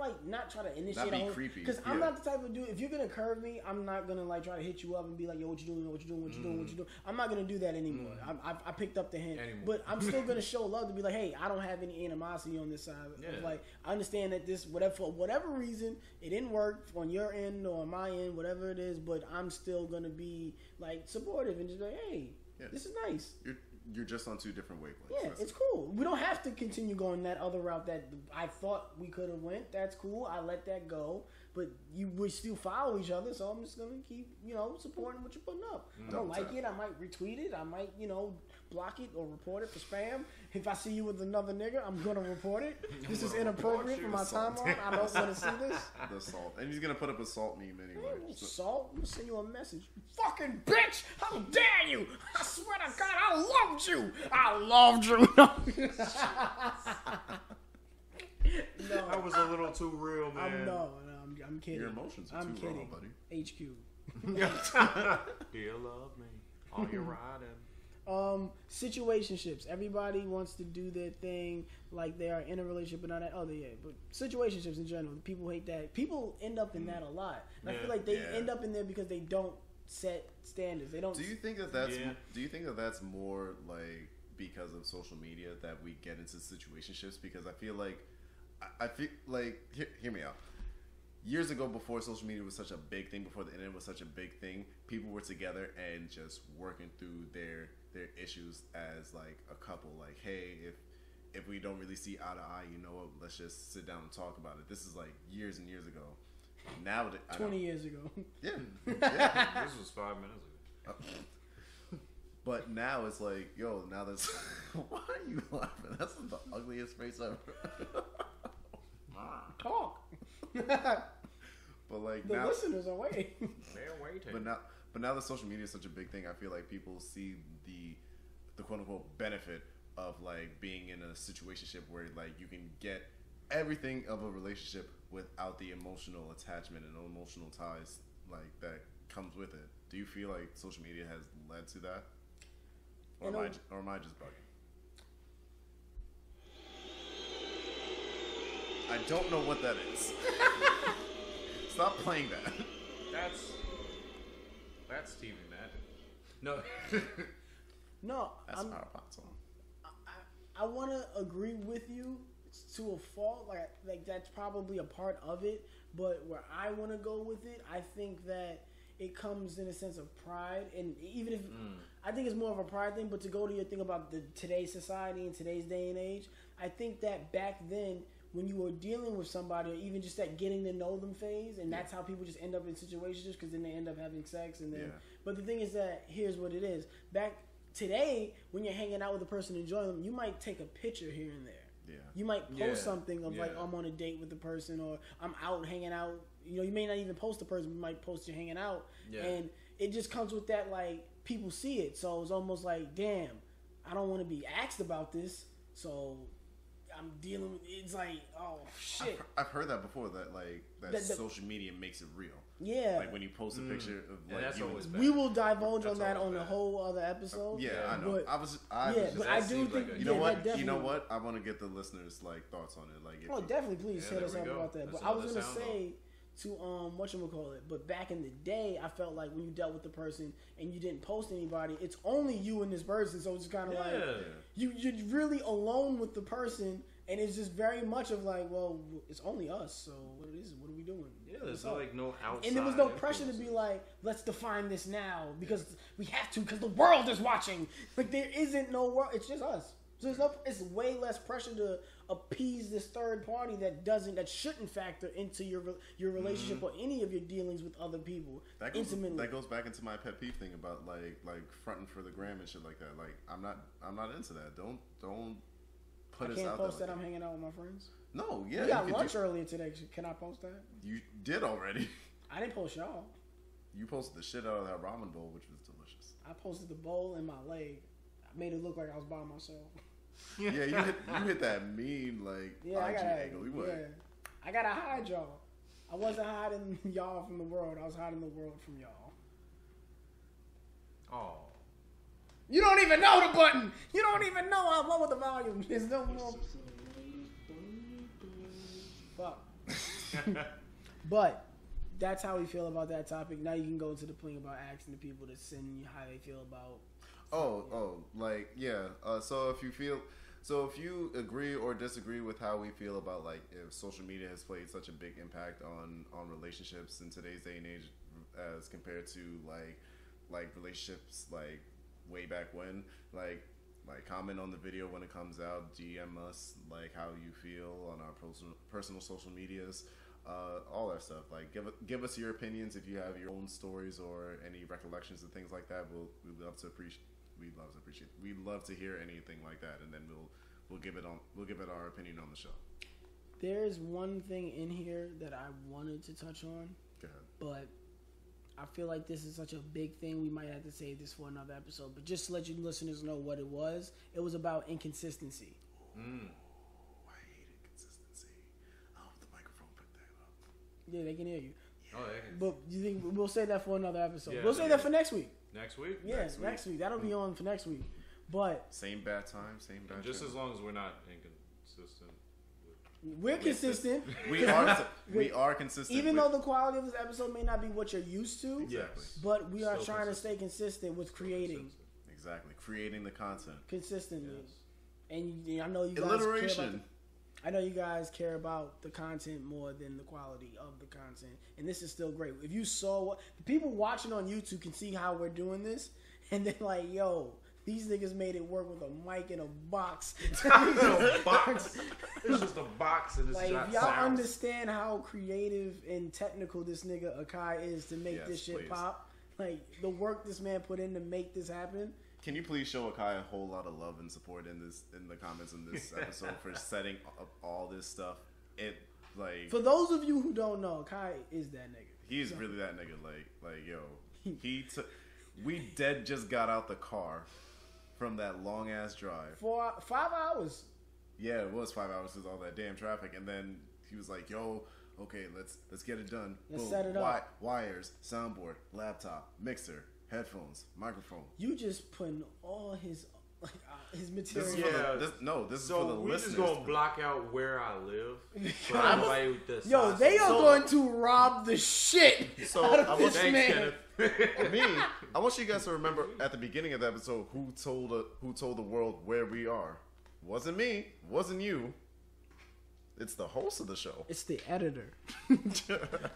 try to initiate. Not be creepy. Because I'm not the type of dude. If you're gonna curve me, I'm not gonna like try to hit you up and be like, yo, what you doing? What you doing? What you doing? What you doing? I'm not gonna do that anymore. I picked up the hint, but I'm still gonna show love to be like, hey, I don't have any animosity on this side. Yeah. Like I understand that this for whatever reason it didn't work on your end or on my end, whatever it is, but I'm still gonna be like supportive and just be like, hey. Yeah. This is nice. You're just on two different wavelengths. Yeah, it's cool. We don't have to continue going that other route that I thought we could have went. That's cool. I let that go. But we still follow each other, so I'm just gonna keep, supporting what you're putting up. I don't like it. I might retweet it. I might, block it or report it for spam. If I see you with another nigga, I'm gonna report it. This is inappropriate for my timeline. I don't want to see this. The salt, and he's gonna put up a salt meme anyway. Salt? I'm gonna send you a message. Fucking bitch! How dare you! I swear to God, I loved you. I loved you. No, That was a little too real, man. I'm kidding. Your emotions are I'm too kidding. raw, buddy. HQ. Do you love me? Are you riding? Situationships. Everybody wants to do their thing like they are in a relationship and all that. Oh, yeah. But situationships in general, people hate that. People end up in that a lot. And I feel like they end up in there because they don't set standards. They don't. Do you think that that's? Do you think that that's more like because of social media that we get into situationships? Because I feel like hear me out. Years ago, before social media was such a big thing, before the internet was such a big thing, people were together and just working through their issues as like a couple. Like, hey, if we don't really see eye to eye, you know what? Let's just sit down and talk about it. This is like years and years ago. Now, 20 years ago. Yeah. This was 5 minutes ago. But now it's like, yo, now that's why are you laughing? That's the ugliest face ever. Talk. But like the now, listeners are waiting. They're waiting. but now that social media is such a big thing, I feel like people see the quote unquote benefit of like being in a situationship where like you can get everything of a relationship without the emotional attachment and emotional ties like that comes with it. Do you feel like social media has led to that, or am I just bugging? I don't know what that is. Stop playing that. That's TV magic. No. No, That's our pot song. I want to agree with you to a fault. Like that's probably a part of it. But where I want to go with it, I think that it comes in a sense of pride, and even if I think it's more of a pride thing. But to go to your thing about today's society and today's day and age, I think that back then, when you were dealing with somebody, or even just that getting to know them phase, and that's how people just end up in situations, because then they end up having sex, and then. But the thing is that here's what it is. Back today, when you're hanging out with a person, enjoying them, you might take a picture here and there. Yeah. You might post something of like, I'm on a date with the person, or I'm out hanging out. You know, you may not even post the person, you might post you hanging out, and it just comes with that, like, people see it, so it's almost like, damn, I don't want to be asked about this, so I'm dealing with. It's like, oh shit. I've heard that before. That like that social media makes it real. Yeah. Like when you post a picture of like that's always bad. We will divulge on that on a whole other episode. Yeah, I know. But I do think you know what? You know what? I want to get the listeners like thoughts on it. Like, definitely, please hit us up about that. But I was gonna say to whatchamacallit, but back in the day, I felt like when you dealt with the person and you didn't post anybody, it's only you and this person, so it's kind of like you're really alone with the person, and it's just very much of like, well, it's only us, so what are we doing? Yeah, there's like no outside, and there was no pressure to be like, let's define this now because we have to, because the world is watching. Like, there isn't no world, it's just us. So it's way less pressure to appease this third party that shouldn't factor into your relationship or any of your dealings with other people intimately. That goes back into my pet peeve thing about like fronting for the gram and shit like that. Like, I'm not into that. Don't put us out there. I can't post that I'm hanging out with my friends. No, yeah. We got lunch earlier today. Can I post that? You did already. I didn't post y'all. You posted the shit out of that ramen bowl, which was delicious. I posted the bowl and my leg. I made it look like I was by myself. Yeah, you hit that mean like IG angle. I gotta hide y'all. I wasn't hiding y'all from the world. I was hiding the world from y'all. Oh. You don't even know the button. You don't even know how low the volume. There's no more. Fuck. But that's how we feel about that topic. Now you can go into the point about asking the people to send you how they feel about. So if you agree or disagree with how we feel about like if social media has played such a big impact on relationships in today's day and age as compared to like relationships like way back when, like comment on the video when it comes out, DM us like how you feel on our personal social medias, all that stuff. Like give us your opinions if you have your own stories or any recollections and things like that. We'd love to we love to appreciate. We love to hear anything like that, and then we'll give it our opinion on the show. There's one thing in here that I wanted to touch on, Go ahead. but I feel like this is such a big thing. We might have to save this for another episode. But just to let you listeners know what it was about inconsistency. I hate inconsistency. I hope the microphone picked that up. Yeah, they can hear you. Oh, they can. But you think we'll save that for another episode? Yeah, we'll save that for next week. Next week? Yeah, next week. That'll be on for next week. But Same bad time, same bad. Just channel. as long as we're not inconsistent. we're consistent. We are consistent. Even though the quality of this episode may not be what you're used to, Exactly. but we are Still trying consistent. to stay consistent with creating Exactly. Creating the content. consistently. Yes. And I know you guys Alliteration. I know you guys care about the content more than the quality of the content, and this is still great. If you saw what the people watching on YouTube can see how we're doing this, and they're like, "Yo, these niggas made it work with a mic in a box." A box. It's just a box and it's Like, not if y'all sounds. understand how creative and technical this nigga Akai is to make Yes, this shit please. pop, like the work this man put in to make this happen. Can you please show Akai a whole lot of love and support in the comments in this episode for setting up all this stuff? For those of you who don't know, Akai is that nigga. He's really that nigga. Like yo, we just got out the car from that long ass drive. For 5 hours. Yeah, it was 5 hours because all that damn traffic, and then he was like, "Yo, okay, let's get it done. Let's set it up. Wires, soundboard, laptop, mixer, headphones, microphone." You just putting all his This material. is Yeah. this is So for the we're listeners. just gonna block out where I live. For everybody with the Yo, size they of- are going to rob the shit So, out I of want- this Thanks, man. Kenneth. Me, I want you guys to remember at the beginning of the episode who told the world where we are. Wasn't me. Wasn't you. It's the host of the show. It's the editor.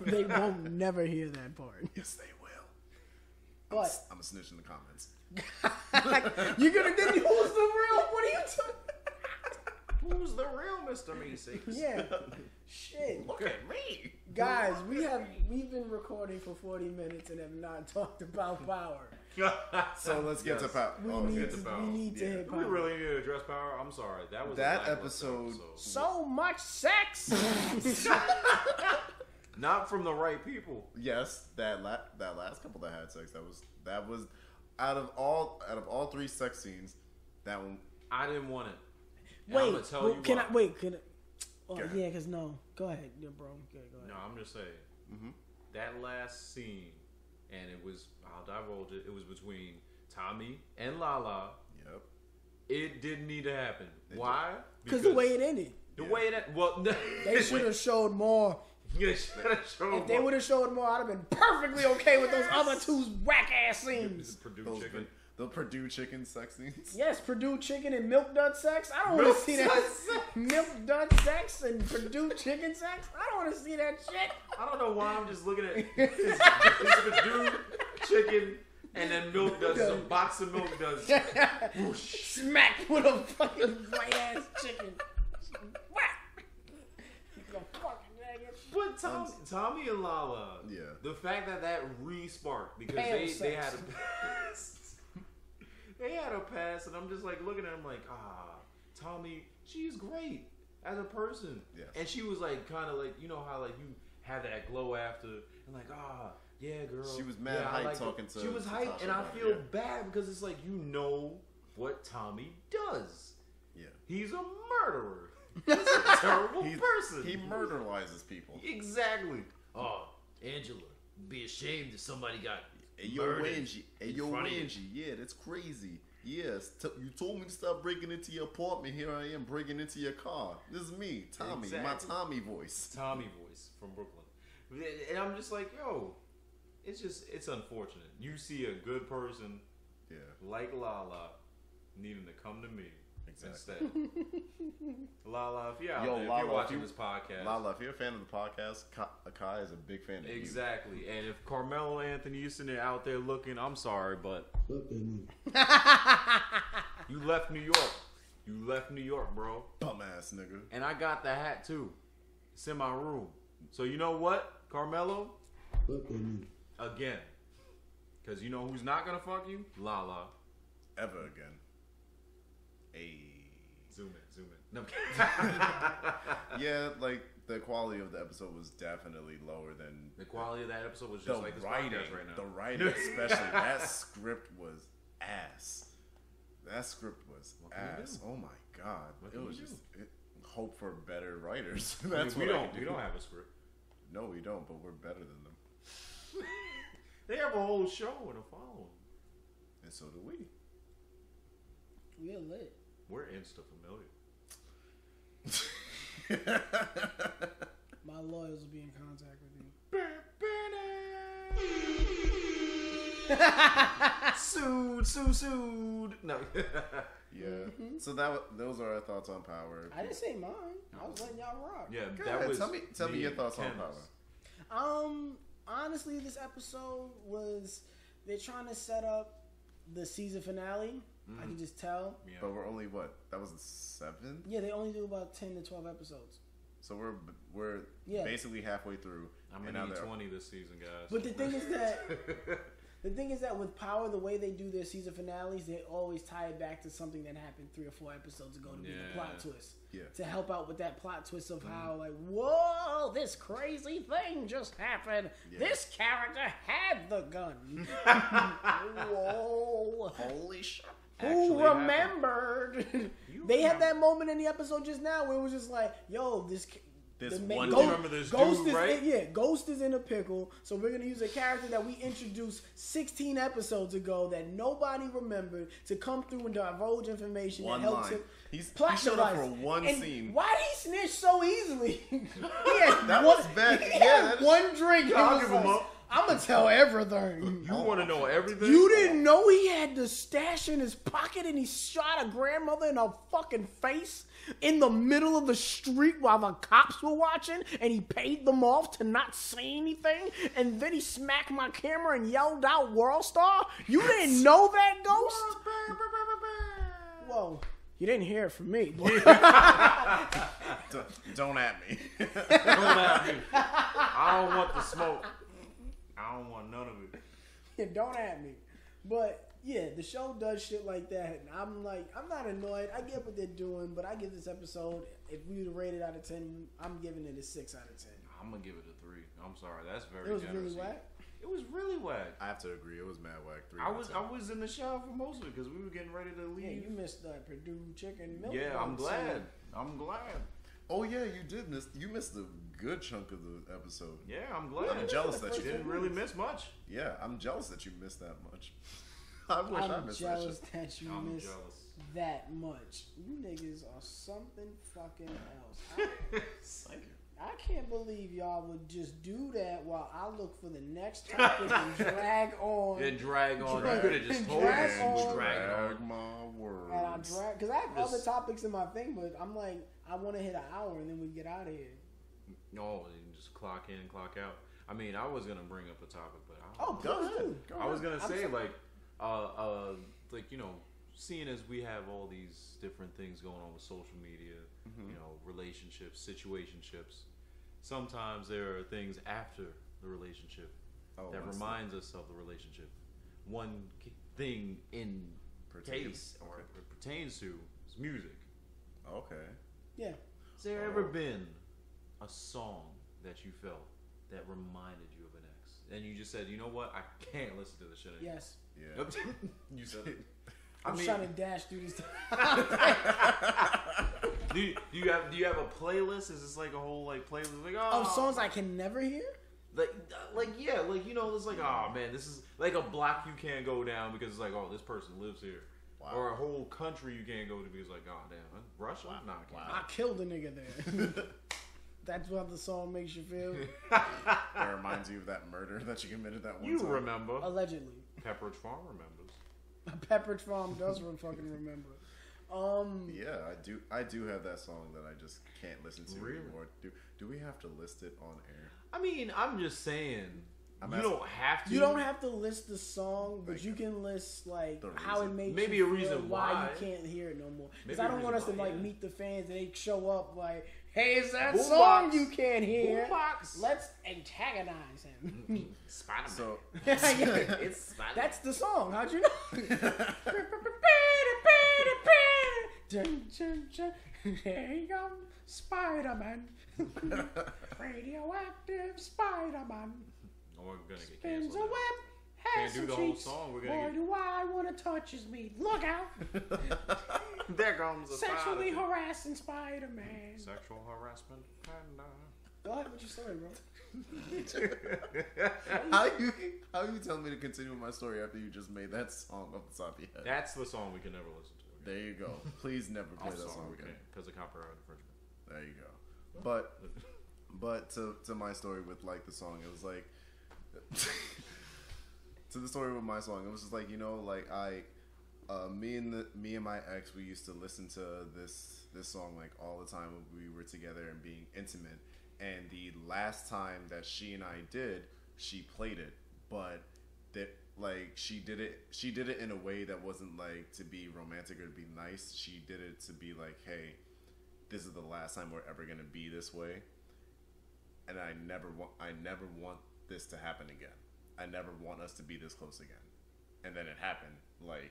They won't never hear that part. Yes, they will. But I'm a snitch in the comments. you're gonna then who's the real? What are you talking? Who's the real Mr. Me6? Yeah, shit, Look at me. guys, we've been recording for 40 minutes and have not talked about power. So let's get to power. We Oh, need get to, to power. we need to Yeah. hit Do we power. really need to address power? I'm sorry. That was That a lackluster episode- So much sex. Not from the right people. Yes, that last couple that had sex. That was out of all three sex scenes. That one. I didn't want it. And I'm Wait, gonna tell well, you can why. I wait? Can I? Oh, Go ahead. yeah, cause no. Go ahead, yeah, bro. Yeah, go ahead. No, I'm just saying. Mm-hmm. That last scene, and it was, I'll divulge it, it was between Tommy and Lala. Yep. It didn't need to happen. It Why? Cause the way it ended, The way that, well, they should have showed more. They should have shown If they would have showed more, I'd have been perfectly okay with those other two whack ass scenes. Purdue Those chicken. the Purdue chicken sex scenes. Yes, Purdue chicken and milk dud sex. I don't want to Milk see dud that. Milk dud sex and Purdue chicken sex. I don't want to see that shit. I don't know why I'm just looking at this Purdue chicken and then milk does a box of milk does. Smack with a fucking white ass chicken. Whack. You fucking nigga. But Tommy and Lala, Yeah. the fact that re-sparked because Pale they sex. had a pass. They had a pass, and I'm just like looking at him like, Tommy, she's great as a person. Yes. And she was like kind of like, you know how like you have that glow after, and like, yeah, girl. She was mad yeah, I hype like talking it. to She was to hype, Tasha and I about it, feel yeah. bad because it's like you know what Tommy does. Yeah. He's a murderer. He's a terrible person. He murderizes people. Exactly. Oh, Angela, be ashamed if somebody got Hey yo, murdered Angie. Hey in yo, front of you. Angie. Yeah, that's crazy. Yes, you told me to stop breaking into your apartment. Here I am breaking into your car. This is me, Tommy. My Exactly. Tommy voice. Tommy voice from Brooklyn. And I'm just like, yo, it's unfortunate. You see a good person Yeah, like Lala needing to come to me exactly. instead. Lala, if you're out Yo, there, if Lala, you're if watching you- this podcast. Lala, if you're a fan of the podcast, Akai is a big fan of you. Exactly. And if Carmelo Anthony Houston are out there looking, I'm sorry, but you left New York. You left New York, bro. Bum ass nigga. And I got the hat too. It's in my room. So you know what, Carmelo? Again. Because you know who's not going to fuck you? Lala. ever again. Zoom in. No, I'm kidding. Yeah, like the quality of the episode was definitely lower than the quality of that episode was just like this writing. podcast right now. The writing, especially that script was ass. That script was ass. Oh my god, it was just hope for better writers. That's we don't have a script. No, we don't, but we're better than them. They have a whole show and a following, and so do we. We're lit. We're Insta familiar. My lawyers will be in contact with you. Sued. No. Yeah. So those are our thoughts on Power. I didn't say mine. I was letting y'all rock. Yeah, Go that ahead, was. Tell me your thoughts on Power. Honestly, this episode was they're trying to set up the season finale. I can just tell. Yeah. But we're only what? That was 7? Yeah, they only do about 10 to 12 episodes. So we're basically halfway through. I'm gonna need 20 this season, guys. But the thing is that with Power, the way they do their season finales, they always tie it back to something that happened 3 or 4 episodes ago to be the plot twist. Yeah. To help out with that plot twist of how, like, whoa, this crazy thing just happened. Yeah. This character had the gun. Whoa. Holy shit. Who remembered? They had that moment in the episode just now where it was just like, yo, this one dude, remember this Ghost dude, right? Ghost is in a pickle, so we're going to use a character that we introduced 16 episodes ago that nobody remembered to come through and divulge information One that helps line. him. He showed up for one scene. Why did he snitch so easily? That was bad. He had one drink. I'll give him up. I'm going to tell everything. You want to know everything? You didn't know he had the stash in his pocket and he shot a grandmother in her fucking face in the middle of the street while the cops were watching, and he paid them off to not say anything, and then he smacked my camera and yelled out World Star? You didn't know that, Ghost? Whoa. You didn't hear it from me. Don't at me. Don't at me. I don't want the smoke. I don't want none of it. Yeah, don't at me. But yeah, the show does shit like that, and I'm not annoyed. I get what they're doing, but I give this episode, if we would rate it out of 10, I'm giving it a 6 out of 10. I'm gonna give it a 3. I'm sorry, that's very. It was generous. really whack. It was really whack. I have to agree. It was mad whack. 3 I was in the shower for most of it because we were getting ready to leave. Yeah, you missed the Purdue chicken milk. Yeah, I'm glad. I'm glad. Oh yeah, you did miss. You missed a good chunk of the episode. Yeah, I'm glad. I'm jealous that you didn't really miss much. Yeah, I'm jealous that you missed that much. I wish I missed jealous that shit. that you missed that much. You niggas are something fucking else. I can't believe y'all would just do that while I look for the next topic and drag on. And drag on. You could have just told us. Drag my words. And I drag because I have other topics in my thing, but I'm like, I want to hit an hour and then we get out of here. No, you just clock in, clock out. I mean, I was gonna bring up a topic, but go ahead. I was gonna say like you know, seeing as we have all these different things going on with social media, you know, relationships, situationships. Sometimes there are things after the relationship that reminds us of the relationship. One thing in case or it pertains to is music. Okay. Yeah. Has there ever been a song that you felt that reminded you of an ex, and you just said, you know what, I can't listen to this shit anymore? Yes. Yeah. You said it. I'm trying to dash through this. Do you have a playlist? Is this like a whole like playlist like songs I can never hear? Like yeah, like you know, it's like man, this is like a block you can't go down because it's like this person lives here. Wow. Or a whole country you can't go to because like damn, Russia? Wow. Nah, I killed a nigga there. That's what the song makes you feel. It reminds you of that murder that you committed that one time. You remember. Allegedly. Pepperidge Farm remembers. Pepperidge Farm does fucking remember. Yeah, I do have that song that I just can't listen to anymore. Do we have to list it on air? I mean, I'm just saying, You don't have to. You don't have to list the song, but you can list like how it makes maybe you a reason feel why you can't hear it no more. Because I don't want us to like meet the fans and they show up like, "Hey, it's that Boom song box. you can't hear. Boombox. Let's antagonize him." Spider-Man. So It's Spider-Man. That's the song. How'd you know? Here you go, Spider-Man. Radioactive Spider-Man. Oh, we're gonna get Spins canceled. a web, has Can't do some the whole cheeks. song. We're Boy, gonna do I want to touch his meat. Look out. There comes a Sexually spider. harassing Spider-Man. Sexual harassment. Panda. Go ahead with your story, bro. how you telling me to continue with my story after you just made that song off the top of your head? That's the song we can never listen to. There you go. Please never play that song again. Because of copyright infringement. There you go. But to my story with like the song, it was like to the story with my song, it was just like, you know, like me and my ex, we used to listen to this song like all the time when we were together and being intimate. And the last time that she and I did, she played it, but that like she did it in a way that wasn't like to be romantic or to be nice. She did it to be like, hey, this is the last time we're ever gonna be this way, and I never want this to happen again. I never want us to be this close again. And then it happened like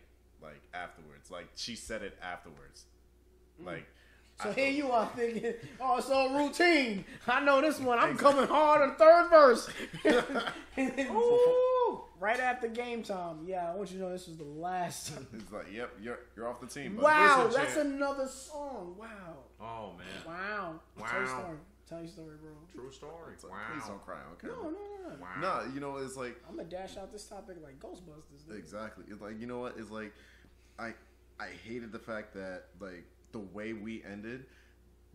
afterwards. Like she said it afterwards. Like So here you are thinking, oh, it's all routine. I know this one. I'm coming hard on the third verse. And then, ooh, right after game time. Yeah, I want you to know this was the last time. It's like, yep, you're off the team. But Wow, listen, that's champ. another song. Wow. Oh, man. Wow. Wow. Tell your story. Tell your story, bro. True story. it's like, Wow. please don't cry, okay? No. Wow. No, you know, it's like I'm going to dash out this topic like Ghostbusters. Dude. exactly. It's like, you know what? It's like I hated the fact that like the way we ended,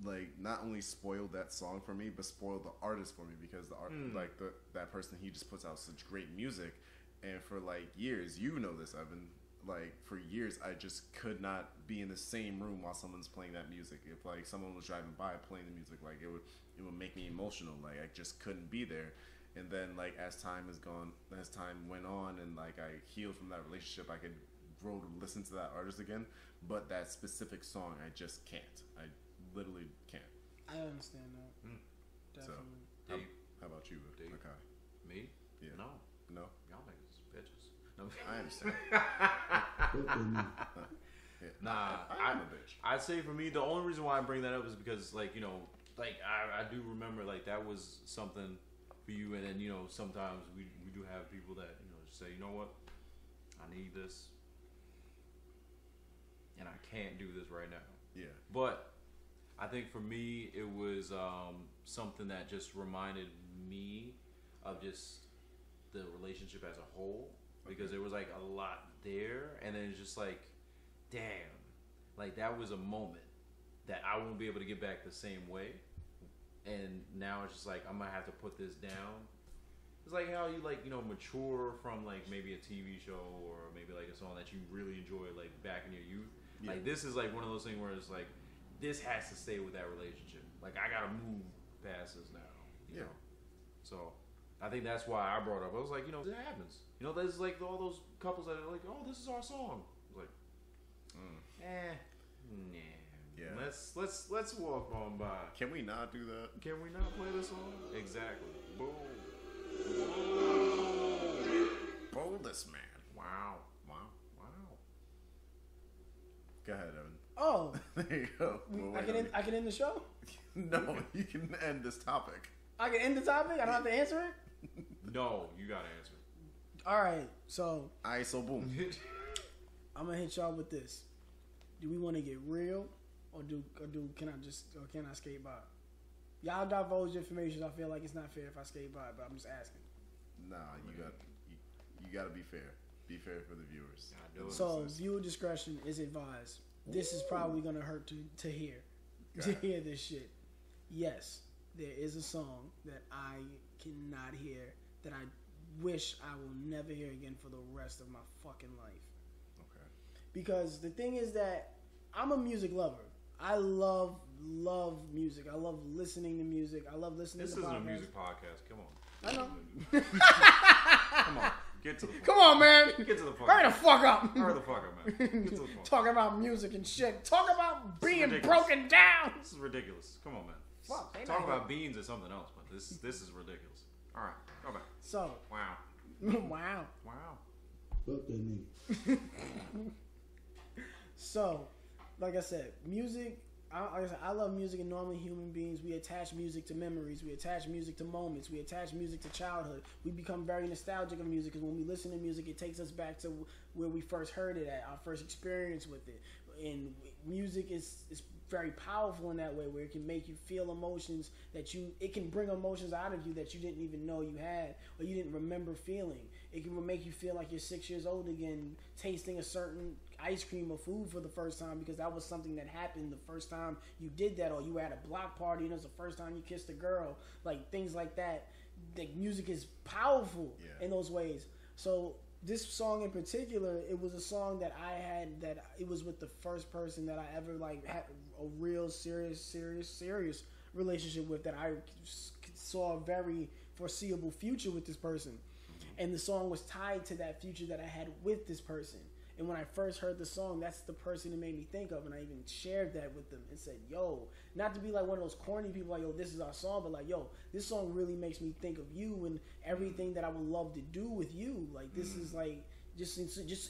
like not only spoiled that song for me, but spoiled the artist for me because the art, like that person, he just puts out such great music, and for like years, you know this, Evan. Like for years, I just could not be in the same room while someone's playing that music. If like someone was driving by playing the music, like it would make me emotional. Like I just couldn't be there. And then like as time went on, and like I healed from that relationship, I could grow to listen to that artist again. But that specific song, I just can't. I literally can't. I understand that. Definitely. So, Dave. how about you, Dave. Okay. Me? Yeah. No. Y'all niggas bitches. No. I understand. Yeah. Nah, I'm a bitch. I'd say for me, the only reason why I bring that up is because, like, you know, like I do remember, like, that was something for you, and then, you know, sometimes we do have people that, you know, just say, you know what, I need this, and I can't do this right now. Yeah. But I think for me, it was something that just reminded me of just the relationship as a whole, because there was like a lot there, and then it's just like, damn, like that was a moment that I won't be able to get back the same way, and now it's just like I'm gonna have to put this down. It's like how you like, you know, mature from like maybe a TV show or maybe like a song that you really enjoyed like back in your youth. Yeah. Like this is like one of those things where it's like this has to stay with that relationship. Like I gotta move past this now. You know? So I think that's why I brought up. I was like, you know, it happens. You know, there's like all those couples that are like, oh, this is our song. I was like, nah. Yeah. Let's walk on by. Can we not do that? Can we not play this song? Exactly. Boom. Boldest man. Wow. Go ahead, Evan. Oh, There you go. I can end the show? No, you can end this topic. I can end the topic? I don't have to answer it? No, you gotta answer. All right, so Alright, so boom. I'm gonna hit y'all with this. Do we want to get real, or can I skate by? Y'all divulge information. I feel like it's not fair if I skate by, but I'm just asking. Nah, you gotta be fair. Be fair for the viewers. So viewer discretion is advised. This is probably gonna hurt to hear this shit. Yes, there is a song that I cannot hear, that I wish I will never hear again for the rest of my fucking life. Okay. Because the thing is that I'm a music lover. I love music. I love listening to music. I love listening This to podcasts. isn't a music podcast. Come on. I know. Come on, get to the point. Come on, man. Get to the point. Hurry the fuck up. Hurry the fuck up, man. Get to the point. Talking about music and shit. Talk about being ridiculous. broken down. This is ridiculous. Come on, man. Fuck, Talk about beans or something else, but this is ridiculous. All right, go back. So. Wow. Wow. Fuck that nigga. So, like I said, music. I love music, and normally human beings, we attach music to memories, we attach music to moments, we attach music to childhood. We become very nostalgic of music because when we listen to music, it takes us back to where we first heard it at, our first experience with it. And music is very powerful in that way, where it can make you feel emotions it can bring emotions out of you that you didn't even know you had or you didn't remember feeling. It can make you feel like you're 6 years old again, tasting a certain ice cream or food for the first time because that was something that happened the first time you did that, or you were at a block party and it was the first time you kissed a girl, like things like that. The music is powerful in those ways. So this song in particular, it was a song that I had that it was with the first person that I ever like had a real serious relationship with, that I saw a very foreseeable future with this person. And the song was tied to that future that I had with this person. And when I first heard the song, that's the person it made me think of. And I even shared that with them and said, yo, not to be like one of those corny people like, yo, this is our song, but like, yo, this song really makes me think of you and everything that I would love to do with you. Like, this is like, just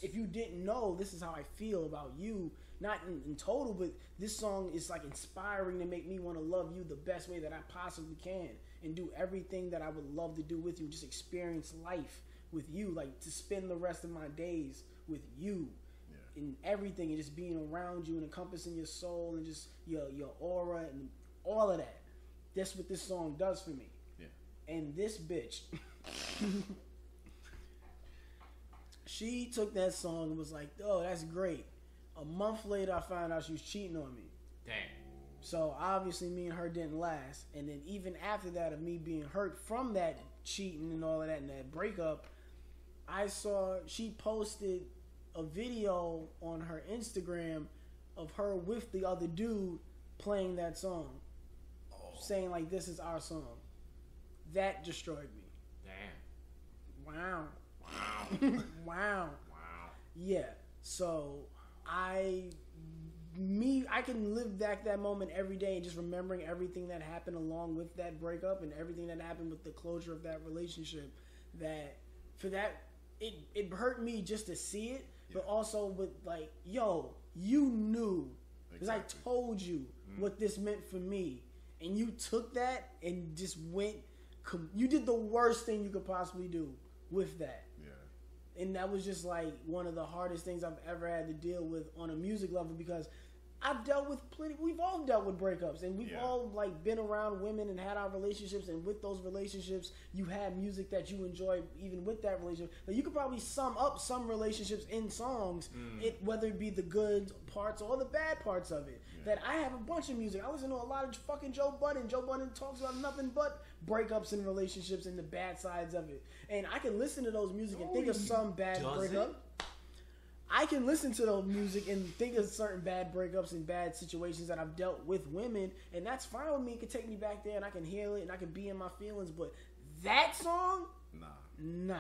if you didn't know, this is how I feel about you. Not in total, but this song is like inspiring to make me want to love you the best way that I possibly can and do everything that I would love to do with you. Just experience life with you, like to spend the rest of my days with you in everything, and just being around you and encompassing your soul and just your aura and all of that. That's what this song does for me. And this bitch, she took that song and was like, oh, that's great. A month later, I found out she was cheating on me. Damn. So obviously me and her didn't last. And then even after that, of me being hurt from that cheating and all of that and that breakup, I saw she posted a video on her Instagram of her with the other dude playing that song, saying like, this is our song. That destroyed me. Damn. Wow. Wow. Wow. Wow. Yeah. So I can live back that moment every day and just remembering everything that happened along with that breakup and everything that happened with the closure of that relationship. That for that, it hurt me just to see it, but also with like, yo, you knew because I told you what this meant for me, and you took that and just went. You did the worst thing you could possibly do with that. And that was just like one of the hardest things I've ever had to deal with on a music level, because I've dealt with we've all dealt with breakups, and we've all like been around women and had our relationships, and with those relationships you had music that you enjoy even with that relationship. Now, you could probably sum up some relationships in songs, whether it be the good parts or the bad parts of it. That I have a bunch of music. I listen to a lot of fucking Joe Budden. Joe Budden talks about nothing but breakups and relationships and the bad sides of it. And I can listen to those music and think of some bad breakup. I can listen to those music and think of certain bad breakups and bad situations that I've dealt with women, and that's fine with me. It can take me back there and I can heal it and I can be in my feelings. But that song, nah.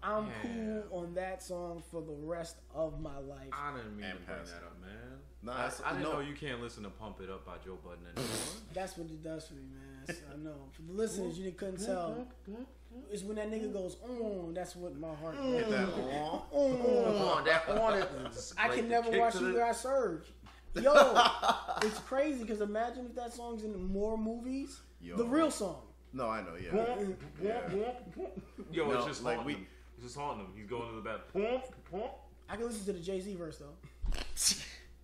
I'm cool on that song for the rest of my life. I didn't mean to bring that up, man. No, I didn't know you can't listen to Pump It Up by Joe Budden anymore. That's what it does for me, man. I know. For the listeners, you couldn't tell. It's when that nigga goes, that's what my heart does. I can never watch you guys surge. Yo, it's crazy because imagine if that song's in more movies. The real song. No, I know, Yo, it's just like it's just haunting him. He's going to the bathroom. I can listen to the Jay-Z verse though.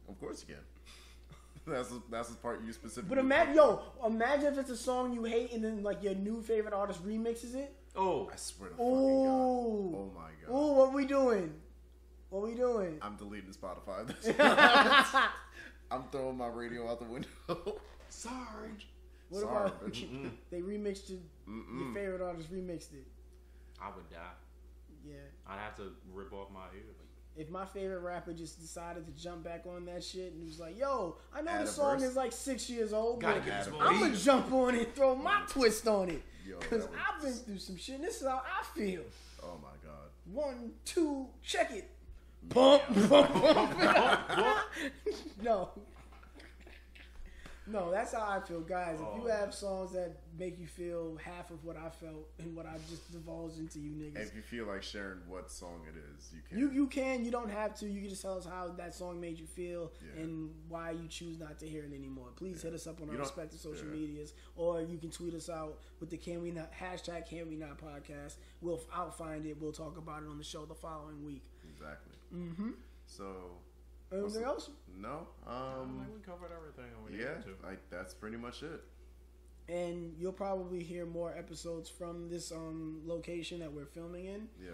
Of course you can. That's the part you specifically. But imagine if it's a song you hate and then like your new favorite artist remixes it. Oh, I swear to fucking God. Oh my God. Oh, what we doing? I'm deleting Spotify. I'm throwing my radio out the window. Sorry. What about they remixed it? Your favorite artist remixed it. I would die. Yeah. I'd have to rip off my ear. if my favorite rapper just decided to jump back on that shit and was like, yo, I know Add the a song verse. is like 6 years old, Gotta but get this I'm beat. gonna jump on it and throw my twist on it. Yo, Because that would- I've been through some shit and this is how I feel. Oh my god. 1, 2, check it. Bump, bump, bump. No, that's how I feel, guys. If you have songs that make you feel half of what I felt and what I just divulged into you niggas, If you feel like sharing what song it is, you can. you can. You don't have to. You can just tell us how that song made you feel Yeah. and why you choose not to hear it anymore. Please hit us up on our don't- respective social yeah. medias, or you can tweet us out with the Can We Not hashtag Can We Not podcast. I'll find it. We'll talk about it on the show the following week. Exactly. Mm-hmm. So. Anything else? No. we covered everything. That's pretty much it. And you'll probably hear more episodes from this location that we're filming in. Yeah.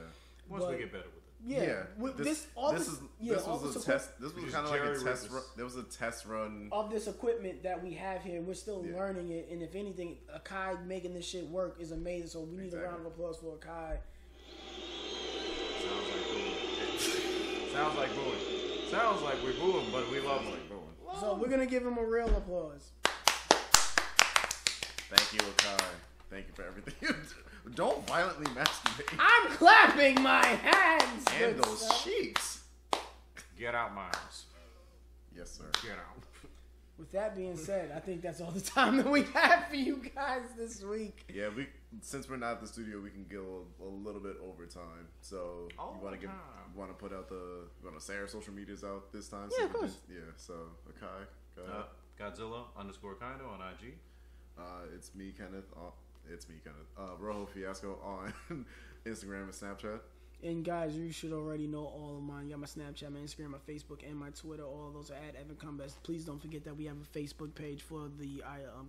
Once we get better with it. Yeah, This was a test. This was kind of like a test run. There was a test run of this equipment that we have here. We're still learning it, and if anything, Akai making this shit work is amazing. So we need a round of applause for Akai. Sounds like booing. Sounds like we're booing, but we love like booing. So we're gonna give him a real applause. Thank you, Akai. Thank you for everything you do. Don't violently masturbate. I'm clapping my hands. And good those stuff. cheeks. Get out, Miles. Yes, sir. Get out. With that being said, I think that's all the time that we have for you guys this week. Yeah, since we're not at the studio, we can go a little bit over time. So you want to say our social medias out this time? Yeah, of course. So Akai, go ahead. Godzilla_Kaido on IG. It's me, Kenneth. Rojo Fiasco on Instagram and Snapchat. And guys, you should already know all of mine. You got my Snapchat, my Instagram, my Facebook, and my Twitter. All of those are at Evan Combest. Please don't forget that we have a Facebook page for the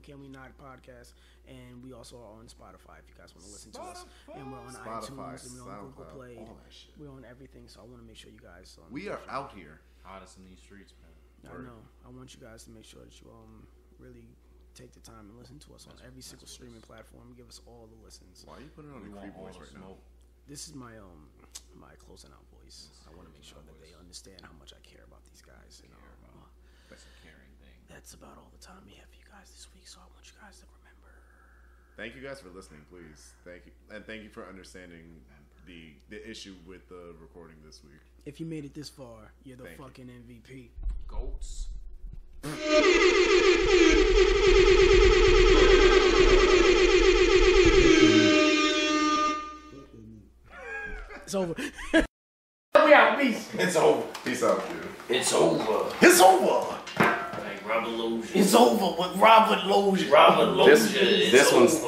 Can We Not podcast, and we also are on Spotify if you guys want to listen to us. And we're on iTunes, and we're on Google Play. all that shit. We're on everything, so I want to make sure you guys. We are out here. Hottest in these streets, man. I know. I want you guys to make sure that you really take the time and listen to us on every single streaming platform. Give us all the listens. Why are you putting on a creep voice right now? This is my my closing out voice. I want to make sure that they understand how much I care about these guys. You know, That's a caring thing. that's about all the time we have for you guys this week. So I want you guys to remember. Thank you guys for listening, please. Thank you, and thank you for understanding the issue with the recording this week. If you made it this far, you're the Thank you. fucking MVP. Goats. It's over. We out. Peace. It's over. Peace out, dude. It's over. It's over. Like Robert Loge. It's over with Robert Loge. Robert Loge. This one's